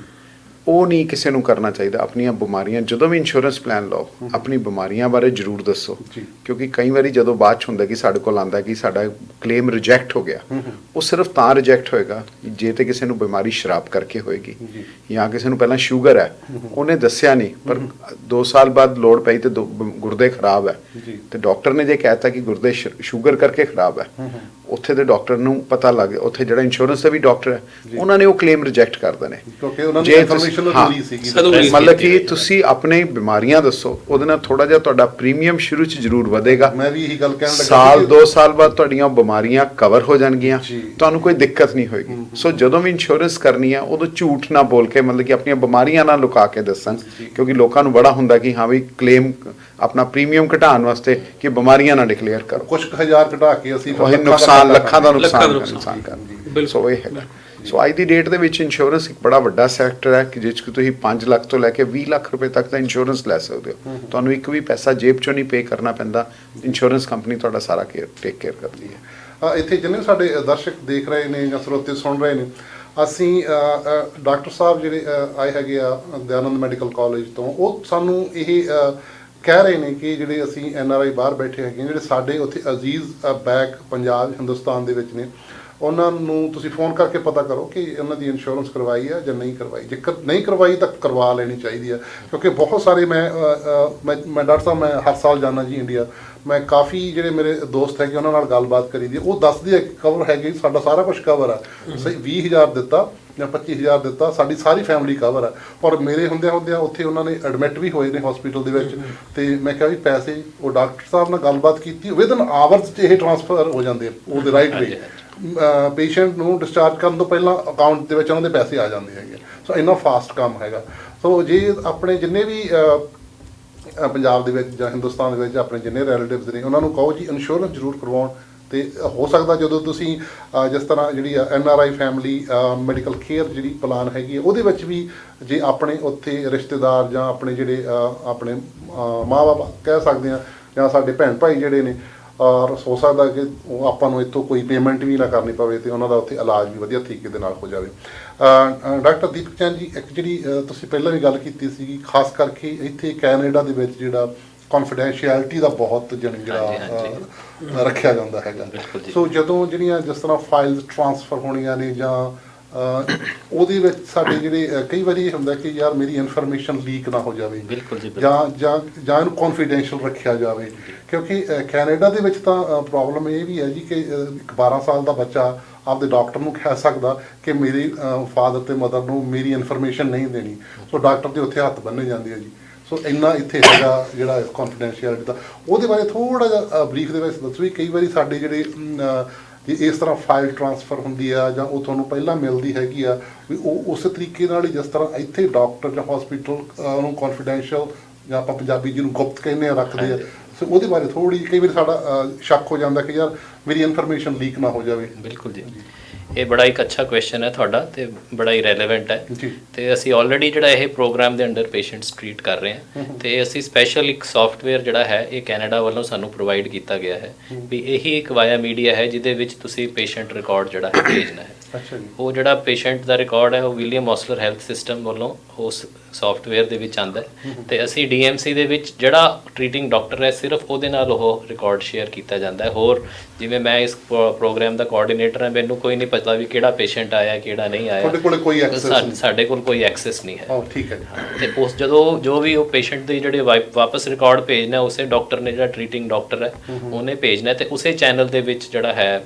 ਉਹ ਨਹੀਂ ਕਿਸੇ ਨੂੰ ਕਰਨਾ ਚਾਹੀਦਾ। ਆਪਣੀਆਂ ਬਿਮਾਰੀਆਂ, ਜਦੋਂ ਵੀ ਇੰਸ਼ੋਰੈਂਸ ਪਲਾਨ ਲਓ ਆਪਣੀ ਬਿਮਾਰੀਆਂ ਬਾਰੇ ਜ਼ਰੂਰ ਦੱਸੋ, ਕਿਉਂਕਿ ਕਈ ਵਾਰੀ ਜਦੋਂ ਬਾਅਦ 'ਚ ਹੁੰਦਾ ਕਿ ਸਾਡੇ ਕੋਲ ਆਉਂਦਾ ਕਿ ਸਾਡਾ ਕਲੇਮ ਰਿਜੈਕਟ ਹੋ ਗਿਆ, ਉਹ ਸਿਰਫ ਤਾਂ ਰਿਜੈਕਟ ਹੋਏਗਾ ਜੇ ਤੇ ਕਿਸੇ ਨੂੰ ਬਿਮਾਰੀ ਸ਼ਰਾਬ ਕਰਕੇ ਹੋਏਗੀ ਜਾਂ ਕਿਸੇ ਨੂੰ ਪਹਿਲਾਂ ਸ਼ੂਗਰ ਹੈ ਉਹਨੇ ਦੱਸਿਆ ਨਹੀਂ ਪਰ 2 ਸਾਲ ਬਾਅਦ ਲੋੜ ਪਈ ਤੇ ਗੁਰਦੇ ਖਰਾਬ ਹੈ ਤੇ ਡਾਕਟਰ ਨੇ ਜੇ ਕਹਿਤਾ ਕਿ ਗੁਰਦੇ ਸ਼ੂਗਰ ਕਰਕੇ ਖਰਾਬ ਹੈ, ਉੱਥੇ ਦੇ ਡਾਕਟਰ ਨੂੰ ਪਤਾ ਲੱਗ ਗਿਆ, ਉੱਥੇ ਜਿਹੜਾ ਇੰਸ਼ੋਰੈਂਸ ਦਾ ਵੀ ਡਾਕਟਰ ਹੈ ਉਹਨਾਂ ਨੇ ਉਹ ਕਲੇਮ ਰਿਜੈਕਟ ਕਰ ਦੇਣੇ, ਕਿਉਂਕਿ ਉਹਨਾਂ ਦੀ ਇਨਫੋਰਮੇਸ਼ਨ ਮਿਲੀ ਸੀਗੀ। ਮਤਲਬ ਕਿ ਤੁਸੀਂ ਆਪਣੇ ਬਿਮਾਰੀਆਂ ਦੱਸੋ, ਉਹਦੇ ਨਾਲ ਥੋੜਾ ਜਿਹਾ ਤੁਹਾਡਾ ਪ੍ਰੀਮੀਅਮ ਸ਼ੁਰੂ 'ਚ ਜ਼ਰੂਰ ਵਧੇਗਾ। ਮੈਂ ਵੀ ਇਹੀ ਗੱਲ ਕਹਿਣ ਲੱਗਾ, ਸਾਲ 2 ਸਾਲ ਬਾਅਦ ਤੁਹਾਡੀਆਂ ਬਿਮਾਰੀਆਂ ਕਵਰ ਹੋ ਜਾਣਗੀਆਂ, ਤੁਹਾਨੂੰ ਕੋਈ ਦਿੱਕਤ ਨਹੀਂ ਹੋਏਗੀ। ਸੋ ਜਦੋਂ ਵੀ ਇੰਸ਼ੋਰੈਂਸ ਕਰਨੀ ਆ ਉਦੋਂ ਝੂਠ ਨਾ ਬੋਲ ਕੇ, ਮਤਲਬ ਕਿ ਆਪਣੀਆਂ ਬਿਮਾਰੀਆਂ ਨਾ ਲੁਕਾ ਕੇ ਦੱਸਣ, ਕਿਉਂਕਿ ਲੋਕਾਂ ਨੂੰ ਬੜਾ ਹੁੰਦਾ ਕਿ ਹਾਂ ਵੀ ਕਲੇਮ ਆਪਣਾ ਪ੍ਰੀਮੀਅਮ ਘਟਾਉਣ ਵਾਸਤੇ ਕਿ ਬਿਮਾਰੀਆਂ ਨਾ ਡਿਕਲੇਅਰ ਕਰੋ, ਕੁਝ ਹਜ਼ਾਰ ਘਟਾ ਕੇ ਅਸੀਂ ਨੁਕਸਾਨ ਲੱਖਾਂ ਦਾ ਨੁਕਸਾਨ ਕਰਨ। ਸੋ ਇਹ ਹੈਗਾ। ਸੋ ਅੱਜ ਦੀ ਡੇਟ ਦੇ ਵਿੱਚ ਇੰਸ਼ੋਰੈਂਸ ਇੱਕ ਬੜਾ ਵੱਡਾ ਸੈਕਟਰ ਹੈ ਕਿ ਜਿਸ 'ਚ ਤੁਸੀਂ 5 ਲੱਖ ਤੋਂ ਲੈ ਕੇ 20 ਲੱਖ ਰੁਪਏ ਤੱਕ ਦਾ ਇੰਸ਼ੋਰੈਂਸ ਲੈ ਸਕਦੇ ਹੋ। ਤੁਹਾਨੂੰ ਇੱਕ ਵੀ ਪੈਸਾ ਜੇਬ 'ਚੋਂ ਨਹੀਂ ਪੇ ਕਰਨਾ ਪੈਂਦਾ, ਇੰਸ਼ੋਰੈਂਸ ਕੰਪਨੀ ਤੁਹਾਡਾ ਸਾਰਾ ਟੇਕ ਕੇਅਰ ਕਰਦੀ ਹੈ। ਇੱਥੇ ਜਿੰਨੇ ਸਾਡੇ ਦਰਸ਼ਕ ਦੇਖ ਰਹੇ ਨੇ ਜਾਂ ਸਰੋਤੇ ਸੁਣ ਰਹੇ ਨੇ, ਅਸੀਂ ਡਾਕਟਰ ਸਾਹਿਬ ਜਿਹੜੇ ਆਏ ਹੈਗੇ ਆ ਦਯਾਨੰਦ ਮੈਡੀਕਲ ਕਾਲਜ ਤੋਂ, ਉਹ ਸਾਨੂੰ ਇਹ ਕਹਿ ਰਹੇ ਨੇ ਕਿ ਜਿਹੜੇ ਅਸੀਂ ਐਨਆਰਆਈ ਬਾਹਰ ਬੈਠੇ ਹੈਗੇ, ਜਿਹੜੇ ਸਾਡੇ ਉੱਥੇ ਅਜ਼ੀਜ਼ ਬੈਕ ਪੰਜਾਬ ਹਿੰਦੁਸਤਾਨ ਦੇ ਵਿੱਚ ਨੇ, ਉਹਨਾਂ ਨੂੰ ਤੁਸੀਂ ਫੋਨ ਕਰਕੇ ਪਤਾ ਕਰੋ ਕਿ ਉਹਨਾਂ ਦੀ ਇੰਸ਼ੋਰੈਂਸ ਕਰਵਾਈ ਹੈ ਜਾਂ ਨਹੀਂ ਕਰਵਾਈ। ਜੇਕਰ ਨਹੀਂ ਕਰਵਾਈ ਤਾਂ ਕਰਵਾ ਲੈਣੀ ਚਾਹੀਦੀ ਹੈ, ਕਿਉਂਕਿ ਬਹੁਤ ਸਾਰੇ ਮੈਂ ਡਾਕਟਰ ਸਾਹਿਬ ਮੈਂ ਹਰ ਸਾਲ ਜਾਂਦਾ ਜੀ ਇੰਡੀਆ, ਮੈਂ ਕਾਫੀ ਜਿਹੜੇ ਮੇਰੇ ਦੋਸਤ ਹੈਗੇ ਉਹਨਾਂ ਨਾਲ ਗੱਲਬਾਤ ਕਰੀ ਦੀ, ਉਹ ਦੱਸਦੇ ਆ ਕਵਰ ਹੈਗੇ, ਸਾਡਾ ਸਾਰਾ ਕੁਝ ਕਵਰ ਆ, ਸਹੀ 20,000 ਦਿੱਤਾ ਜਾਂ 25,000 ਦਿੱਤਾ, ਸਾਡੀ ਸਾਰੀ ਫੈਮਿਲੀ ਕਵਰ ਆ। ਔਰ ਮੇਰੇ ਹੁੰਦਿਆਂ ਉੱਥੇ ਉਹਨਾਂ ਨੇ ਐਡਮਿਟ ਵੀ ਹੋਏ ਨੇ ਹਸਪੀਟਲ ਦੇ ਵਿੱਚ, ਤੇ ਮੈਂ ਕਿਹਾ ਵੀ ਪੈਸੇ, ਉਹ ਡਾਕਟਰ ਸਾਹਿਬ ਨਾਲ ਗੱਲਬਾਤ ਕੀਤੀ, ਵਿਦਨ ਆਵਰਸ 'ਚ ਇਹ ਟ੍ਰਾਂਸਫਰ ਹੋ ਜਾਂਦੇ ਉਹਦੇ ਰਾਈਟ ਵੇ। ਪੇਸ਼ੈਂਟ ਨੂੰ ਡਿਸਚਾਰਜ ਕਰਨ ਤੋਂ ਪਹਿਲਾਂ ਅਕਾਊਂਟ ਦੇ ਵਿੱਚ ਉਹਨਾਂ ਦੇ ਪੈਸੇ ਆ ਜਾਂਦੇ ਹੈਗੇ। ਸੋ ਇੰਨਾ ਫਾਸਟ ਕੰਮ ਹੈਗਾ। ਸੋ ਜੇ ਆਪਣੇ ਜਿੰਨੇ ਵੀ ਪੰਜਾਬ ਦੇ ਵਿੱਚ ਜਾਂ ਹਿੰਦੁਸਤਾਨ ਦੇ ਵਿੱਚ ਆਪਣੇ ਜਿੰਨੇ ਰਿਲੇਟਿਵਸ ਨੇ, ਉਹਨਾਂ ਨੂੰ ਕਹੋ ਜੀ ਇੰਸ਼ੋਰੈਂਸ ਜ਼ਰੂਰ ਕਰਵਾਉਣ, ਤੇ ਹੋ ਸਕਦਾ ਜਦੋਂ ਤੁਸੀਂ ਜਿਸ ਤਰ੍ਹਾਂ ਜਿਹੜੀ NRI ਫੈਮਿਲੀ ਮੈਡੀਕਲ ਕੇਅਰ ਜਿਹੜੀ ਪਲਾਨ ਹੈਗੀ ਹੈ ਉਹਦੇ ਵਿੱਚ ਵੀ ਜੇ ਆਪਣੇ ਉੱਥੇ ਰਿਸ਼ਤੇਦਾਰ ਜਾਂ ਆਪਣੇ ਜਿਹੜੇ ਆਪਣੇ ਮਾਂ-ਬਾਪ ਕਹਿ ਸਕਦੇ ਆ ਜਾਂ ਸਾਡੇ ਭੈਣ ਭਾਈ ਜਿਹੜੇ ਨੇ ਔਰ ਹੋ ਸਕਦਾ ਕਿ ਉਹ ਆਪਾਂ ਨੂੰ ਇੱਥੋਂ ਕੋਈ ਪੇਮੈਂਟ ਵੀ ਨਾ ਕਰਨੀ ਪਵੇ ਤੇ ਉਹਨਾਂ ਦਾ ਉੱਥੇ ਇਲਾਜ ਵੀ ਵਧੀਆ ਤਰੀਕੇ ਦੇ ਨਾਲ ਹੋ ਜਾਵੇ। ਡਾਕਟਰ ਦੀਪਕ ਚੰਦ ਜੀ, ਇੱਕ ਜਿਹੜੀ ਤੁਸੀਂ ਪਹਿਲਾਂ ਵੀ ਗੱਲ ਕੀਤੀ ਸੀਗੀ ਖਾਸ ਕਰਕੇ ਇੱਥੇ ਕੈਨੇਡਾ ਦੇ ਵਿੱਚ ਜਿਹੜਾ ਕੌਨਫੀਡੈਂਸ਼ੀਅਲਿਟੀ ਦਾ ਬਹੁਤ ਜਿਹੜਾ ਰੱਖਿਆ ਜਾਂਦਾ ਹੈਗਾ। ਸੋ ਜਦੋਂ ਜਿਹੜੀਆਂ ਜਿਸ ਤਰ੍ਹਾਂ ਫਾਈਲਸ ਟ੍ਰਾਂਸਫਰ ਹੋਣੀਆਂ ਨੇ ਜਾਂ ਉਹਦੇ ਵਿੱਚ ਸਾਡੇ ਜਿਹੜੇ ਕਈ ਵਾਰੀ ਇਹ ਹੁੰਦਾ ਕਿ ਯਾਰ ਮੇਰੀ ਇਨਫੋਰਮੇਸ਼ਨ ਲੀਕ ਨਾ ਹੋ ਜਾਵੇ ਜਾਂ ਇਹਨੂੰ ਕੌਨਫੀਡੈਂਸ਼ੀਅਲ ਰੱਖਿਆ ਜਾਵੇ, ਕਿਉਂਕਿ ਕੈਨੇਡਾ ਦੇ ਵਿੱਚ ਤਾਂ ਪ੍ਰੋਬਲਮ ਇਹ ਵੀ ਹੈ ਜੀ ਕਿ ਇੱਕ 12 ਸਾਲ ਦਾ ਬੱਚਾ ਆਪਦੇ ਡਾਕਟਰ ਨੂੰ ਕਹਿ ਸਕਦਾ ਕਿ ਮੇਰੇ ਫਾਦਰ ਤੇ ਮਦਰ ਨੂੰ ਮੇਰੀ ਇਨਫੋਰਮੇਸ਼ਨ ਨਹੀਂ ਦੇਣੀ, ਸੋ ਡਾਕਟਰ ਦੇ ਉੱਥੇ ਹੱਥ ਬੰਨ੍ਹੇ ਜਾਂਦੇ ਆ ਜੀ। ਸੋ ਇੰਨਾ ਇੱਥੇ ਹੈਗਾ ਜਿਹੜਾ ਕੌਨਫੀਡੈਂਸ਼ੀਅਲਿਟੀ ਦਾ, ਉਹਦੇ ਬਾਰੇ ਥੋੜ੍ਹਾ ਜਿਹਾ ਬਰੀਫ ਦੇ ਵਿੱਚ ਦੱਸੋ ਵੀ ਕਈ ਵਾਰੀ ਸਾਡੇ ਜਿਹੜੇ ਜੇ ਇਸ ਤਰ੍ਹਾਂ ਫਾਈਲ ਟ੍ਰਾਂਸਫਰ ਹੁੰਦੀ ਆ ਜਾਂ ਉਹ ਤੁਹਾਨੂੰ ਪਹਿਲਾਂ ਮਿਲਦੀ ਹੈਗੀ ਆ ਵੀ ਉਹ ਉਸੇ ਤਰੀਕੇ ਨਾਲ ਹੀ ਜਿਸ ਤਰ੍ਹਾਂ ਇੱਥੇ ਡਾਕਟਰ ਜਾਂ ਹਸਪੀਟਲ ਨੂੰ ਕੌਨਫੀਡੈਂਸ਼ੀਅਲ ਜਾਂ ਆਪਾਂ ਪੰਜਾਬੀ ਜਿਹਨੂੰ ਗੁਪਤ ਕਹਿੰਦੇ ਆ ਰੱਖਦੇ ਆ, ਸੋ ਉਹਦੇ ਬਾਰੇ ਥੋੜ੍ਹੀ ਕਈ ਵਾਰੀ ਸਾਡਾ ਸ਼ੱਕ ਹੋ ਜਾਂਦਾ ਕਿ ਯਾਰ ਮੇਰੀ ਇਨਫੋਰਮੇਸ਼ਨ ਲੀਕ ਨਾ ਹੋ ਜਾਵੇ। ਬਿਲਕੁਲ ਜੀ, ਇਹ ਬੜਾ ਇੱਕ ਅੱਛਾ ਕੁਐਸਚਨ ਹੈ ਤੁਹਾਡਾ ਤੇ ਬੜਾ ਹੀ ਰੈਲੇਵੈਂਟ ਹੈ ਤੇ ਅਸੀਂ ਆਲਰੇਡੀ ਜਿਹੜਾ ਇਹ ਪ੍ਰੋਗਰਾਮ ਦੇ ਅੰਡਰ ਪੇਸ਼ੈਂਟਸ ਟ੍ਰੀਟ ਕਰ ਰਹੇ ਹਾਂ ਤੇ ਅਸੀਂ ਸਪੈਸ਼ਲ ਇੱਕ ਸੌਫਟਵੇਅਰ ਜਿਹੜਾ ਹੈ ਇਹ ਕੈਨੇਡਾ ਵੱਲੋਂ ਸਾਨੂੰ ਪ੍ਰੋਵਾਈਡ ਕੀਤਾ ਗਿਆ ਹੈ ਵੀ ਇਹੀ ਇੱਕ ਵਾਇਆ ਮੀਡੀਆ ਹੈ ਜਿਹਦੇ ਵਿੱਚ ਤੁਸੀਂ ਪੇਸ਼ੈਂਟ ਰਿਕਾਰਡ ਜਿਹੜਾ ਹੈ ਭੇਜਣਾ ਹੈ। ਉਹ ਜਿਹੜਾ ਪੇਸ਼ੈਂਟ ਦਾ ਰਿਕਾਰਡ ਹੈ ਉਹ ਵਿਲੀਅਮ ਔਸਲਰ ਹੈਲਥ ਸਿਸਟਮ ਵੱਲੋਂ ਉਸ ਸੌਫਟਵੇਅਰ ਦੇ ਵਿੱਚ ਆਉਂਦਾ ਤੇ ਅਸੀਂ DMC ਦੇ ਵਿੱਚ ਜਿਹੜਾ ਟ੍ਰੀਟਿੰਗ ਡਾਕਟਰ ਹੈ ਸਿਰਫ ਉਹਦੇ ਨਾਲ ਉਹ ਰਿਕਾਰਡ ਸ਼ੇਅਰ ਕੀਤਾ ਜਾਂਦਾ ਹੈ। ਹੋਰ ਜਿਵੇਂ ਮੈਂ ਇਸ ਪ੍ਰੋਗਰਾਮ ਦਾ ਕੋਆਰਡੀਨੇਟਰ ਹਾਂ, ਮੈਨੂੰ ਕੋਈ ਨਹੀਂ ਪਤਾ ਵੀ ਕਿਹੜਾ ਪੇਸ਼ੈਂਟ ਆਇਆ ਕਿਹੜਾ ਨਹੀਂ ਆਇਆ, ਸਾਡੇ ਕੋਲ ਕੋਈ ਐਕਸੈਸ ਨਹੀਂ ਹੈ। ਠੀਕ ਹੈ। ਤੇ ਉਸ ਜਦੋਂ ਜੋ ਵੀ ਉਹ ਪੇਸ਼ੈਂਟ ਦੇ ਜਿਹੜੇ ਵਾਪਸ ਰਿਕਾਰਡ ਭੇਜਣਾ ਉਸੇ ਡਾਕਟਰ ਨੇ, ਜਿਹੜਾ ਟ੍ਰੀਟਿੰਗ ਡਾਕਟਰ ਹੈ ਉਹਨੇ ਭੇਜਣਾ ਤੇ ਉਸੇ ਚੈਨਲ ਦੇ ਵਿੱਚ ਜਿਹੜਾ ਹੈ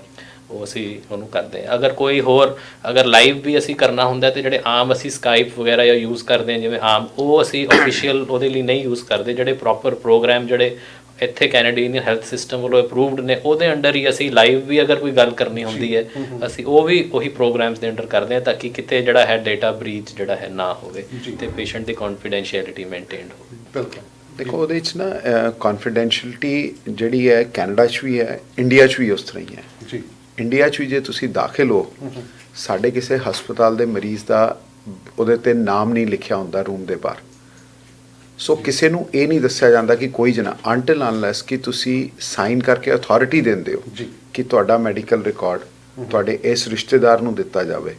ਉਹ ਅਸੀਂ ਉਹਨੂੰ ਕਰਦੇ ਹਾਂ। ਅਗਰ ਕੋਈ ਹੋਰ ਅਗਰ ਲਾਈਵ ਵੀ ਅਸੀਂ ਕਰਨਾ ਹੁੰਦਾ ਤੇ ਜਿਹੜੇ ਆਮ ਅਸੀਂ ਸਕਾਈਪ ਵਗੈਰਾ ਜਾਂ ਯੂਜ਼ ਕਰਦੇ ਹਾਂ ਜਿਵੇਂ ਆਮ, ਉਹ ਅਸੀਂ ਆਫੀਸ਼ੀਅਲ ਉਹਦੇ ਲਈ ਨਹੀਂ ਯੂਜ਼ ਕਰਦੇ। ਜਿਹੜੇ ਪ੍ਰੋਪਰ ਪ੍ਰੋਗਰਾਮ ਜਿਹੜੇ ਇੱਥੇ ਕੈਨੇਡੀਅਨ ਹੈਲਥ ਸਿਸਟਮ ਵੱਲੋਂ ਅਪਰੂਵਡ ਨੇ ਉਹਦੇ ਅੰਡਰ ਹੀ ਅਸੀਂ ਲਾਈਵ ਵੀ ਅਗਰ ਕੋਈ ਗੱਲ ਕਰਨੀ ਹੁੰਦੀ ਹੈ ਅਸੀਂ ਉਹ ਵੀ ਉਹੀ ਪ੍ਰੋਗਰਾਮਸ ਦੇ ਅੰਡਰ ਕਰਦੇ ਹਾਂ ਤਾਂ ਕਿ ਕਿਤੇ ਜਿਹੜਾ ਹੈ ਡੇਟਾ ਬ੍ਰੀਚ ਜਿਹੜਾ ਹੈ ਨਾ ਹੋਵੇ ਤੇ ਪੇਸ਼ੈਂਟ ਦੀ ਕੌਨਫੀਡੈਂਸ਼ੀਅਲਿਟੀ ਮੇਨਟੇਨਡ ਹੋਵੇ। ਬਿਲਕੁਲ। ਦੇਖੋ ਉਹਦੇ 'ਚ ਨਾ ਕੌਨਫੀਡੈਂਸ਼ੀਅਲਿਟੀ ਜਿਹੜੀ ਹੈ ਕੈਨੇਡਾ 'ਚ ਵੀ ਹੈ, ਇੰਡੀਆ 'ਚ ਵੀ ਉਸ ਤਰ੍ਹਾਂ ਹੀ ਹੈ ਜੀ। ਇੰਡੀਆ 'ਚ ਵੀ ਜੇ ਤੁਸੀਂ ਦਾਖਲ ਹੋ, ਸਾਡੇ ਕਿਸੇ ਹਸਪਤਾਲ ਦੇ ਮਰੀਜ਼ ਦਾ ਉਹਦੇ 'ਤੇ ਨਾਮ ਨਹੀਂ ਲਿਖਿਆ ਹੁੰਦਾ ਰੂਮ ਦੇ ਬਾਹਰ, ਸੋ ਕਿਸੇ ਨੂੰ ਇਹ ਨਹੀਂ ਦੱਸਿਆ ਜਾਂਦਾ ਕਿ ਕੋਈ ਜਨਾ ਅੰਟਿਲ ਅਨਲੈਸ ਕਿ ਤੁਸੀਂ ਸਾਈਨ ਕਰਕੇ ਅਥਾਰਟੀ ਦਿੰਦੇ ਹੋ ਕਿ ਤੁਹਾਡਾ ਮੈਡੀਕਲ ਰਿਕਾਰਡ ਤੁਹਾਡੇ ਇਸ ਰਿਸ਼ਤੇਦਾਰ ਨੂੰ ਦਿੱਤਾ ਜਾਵੇ,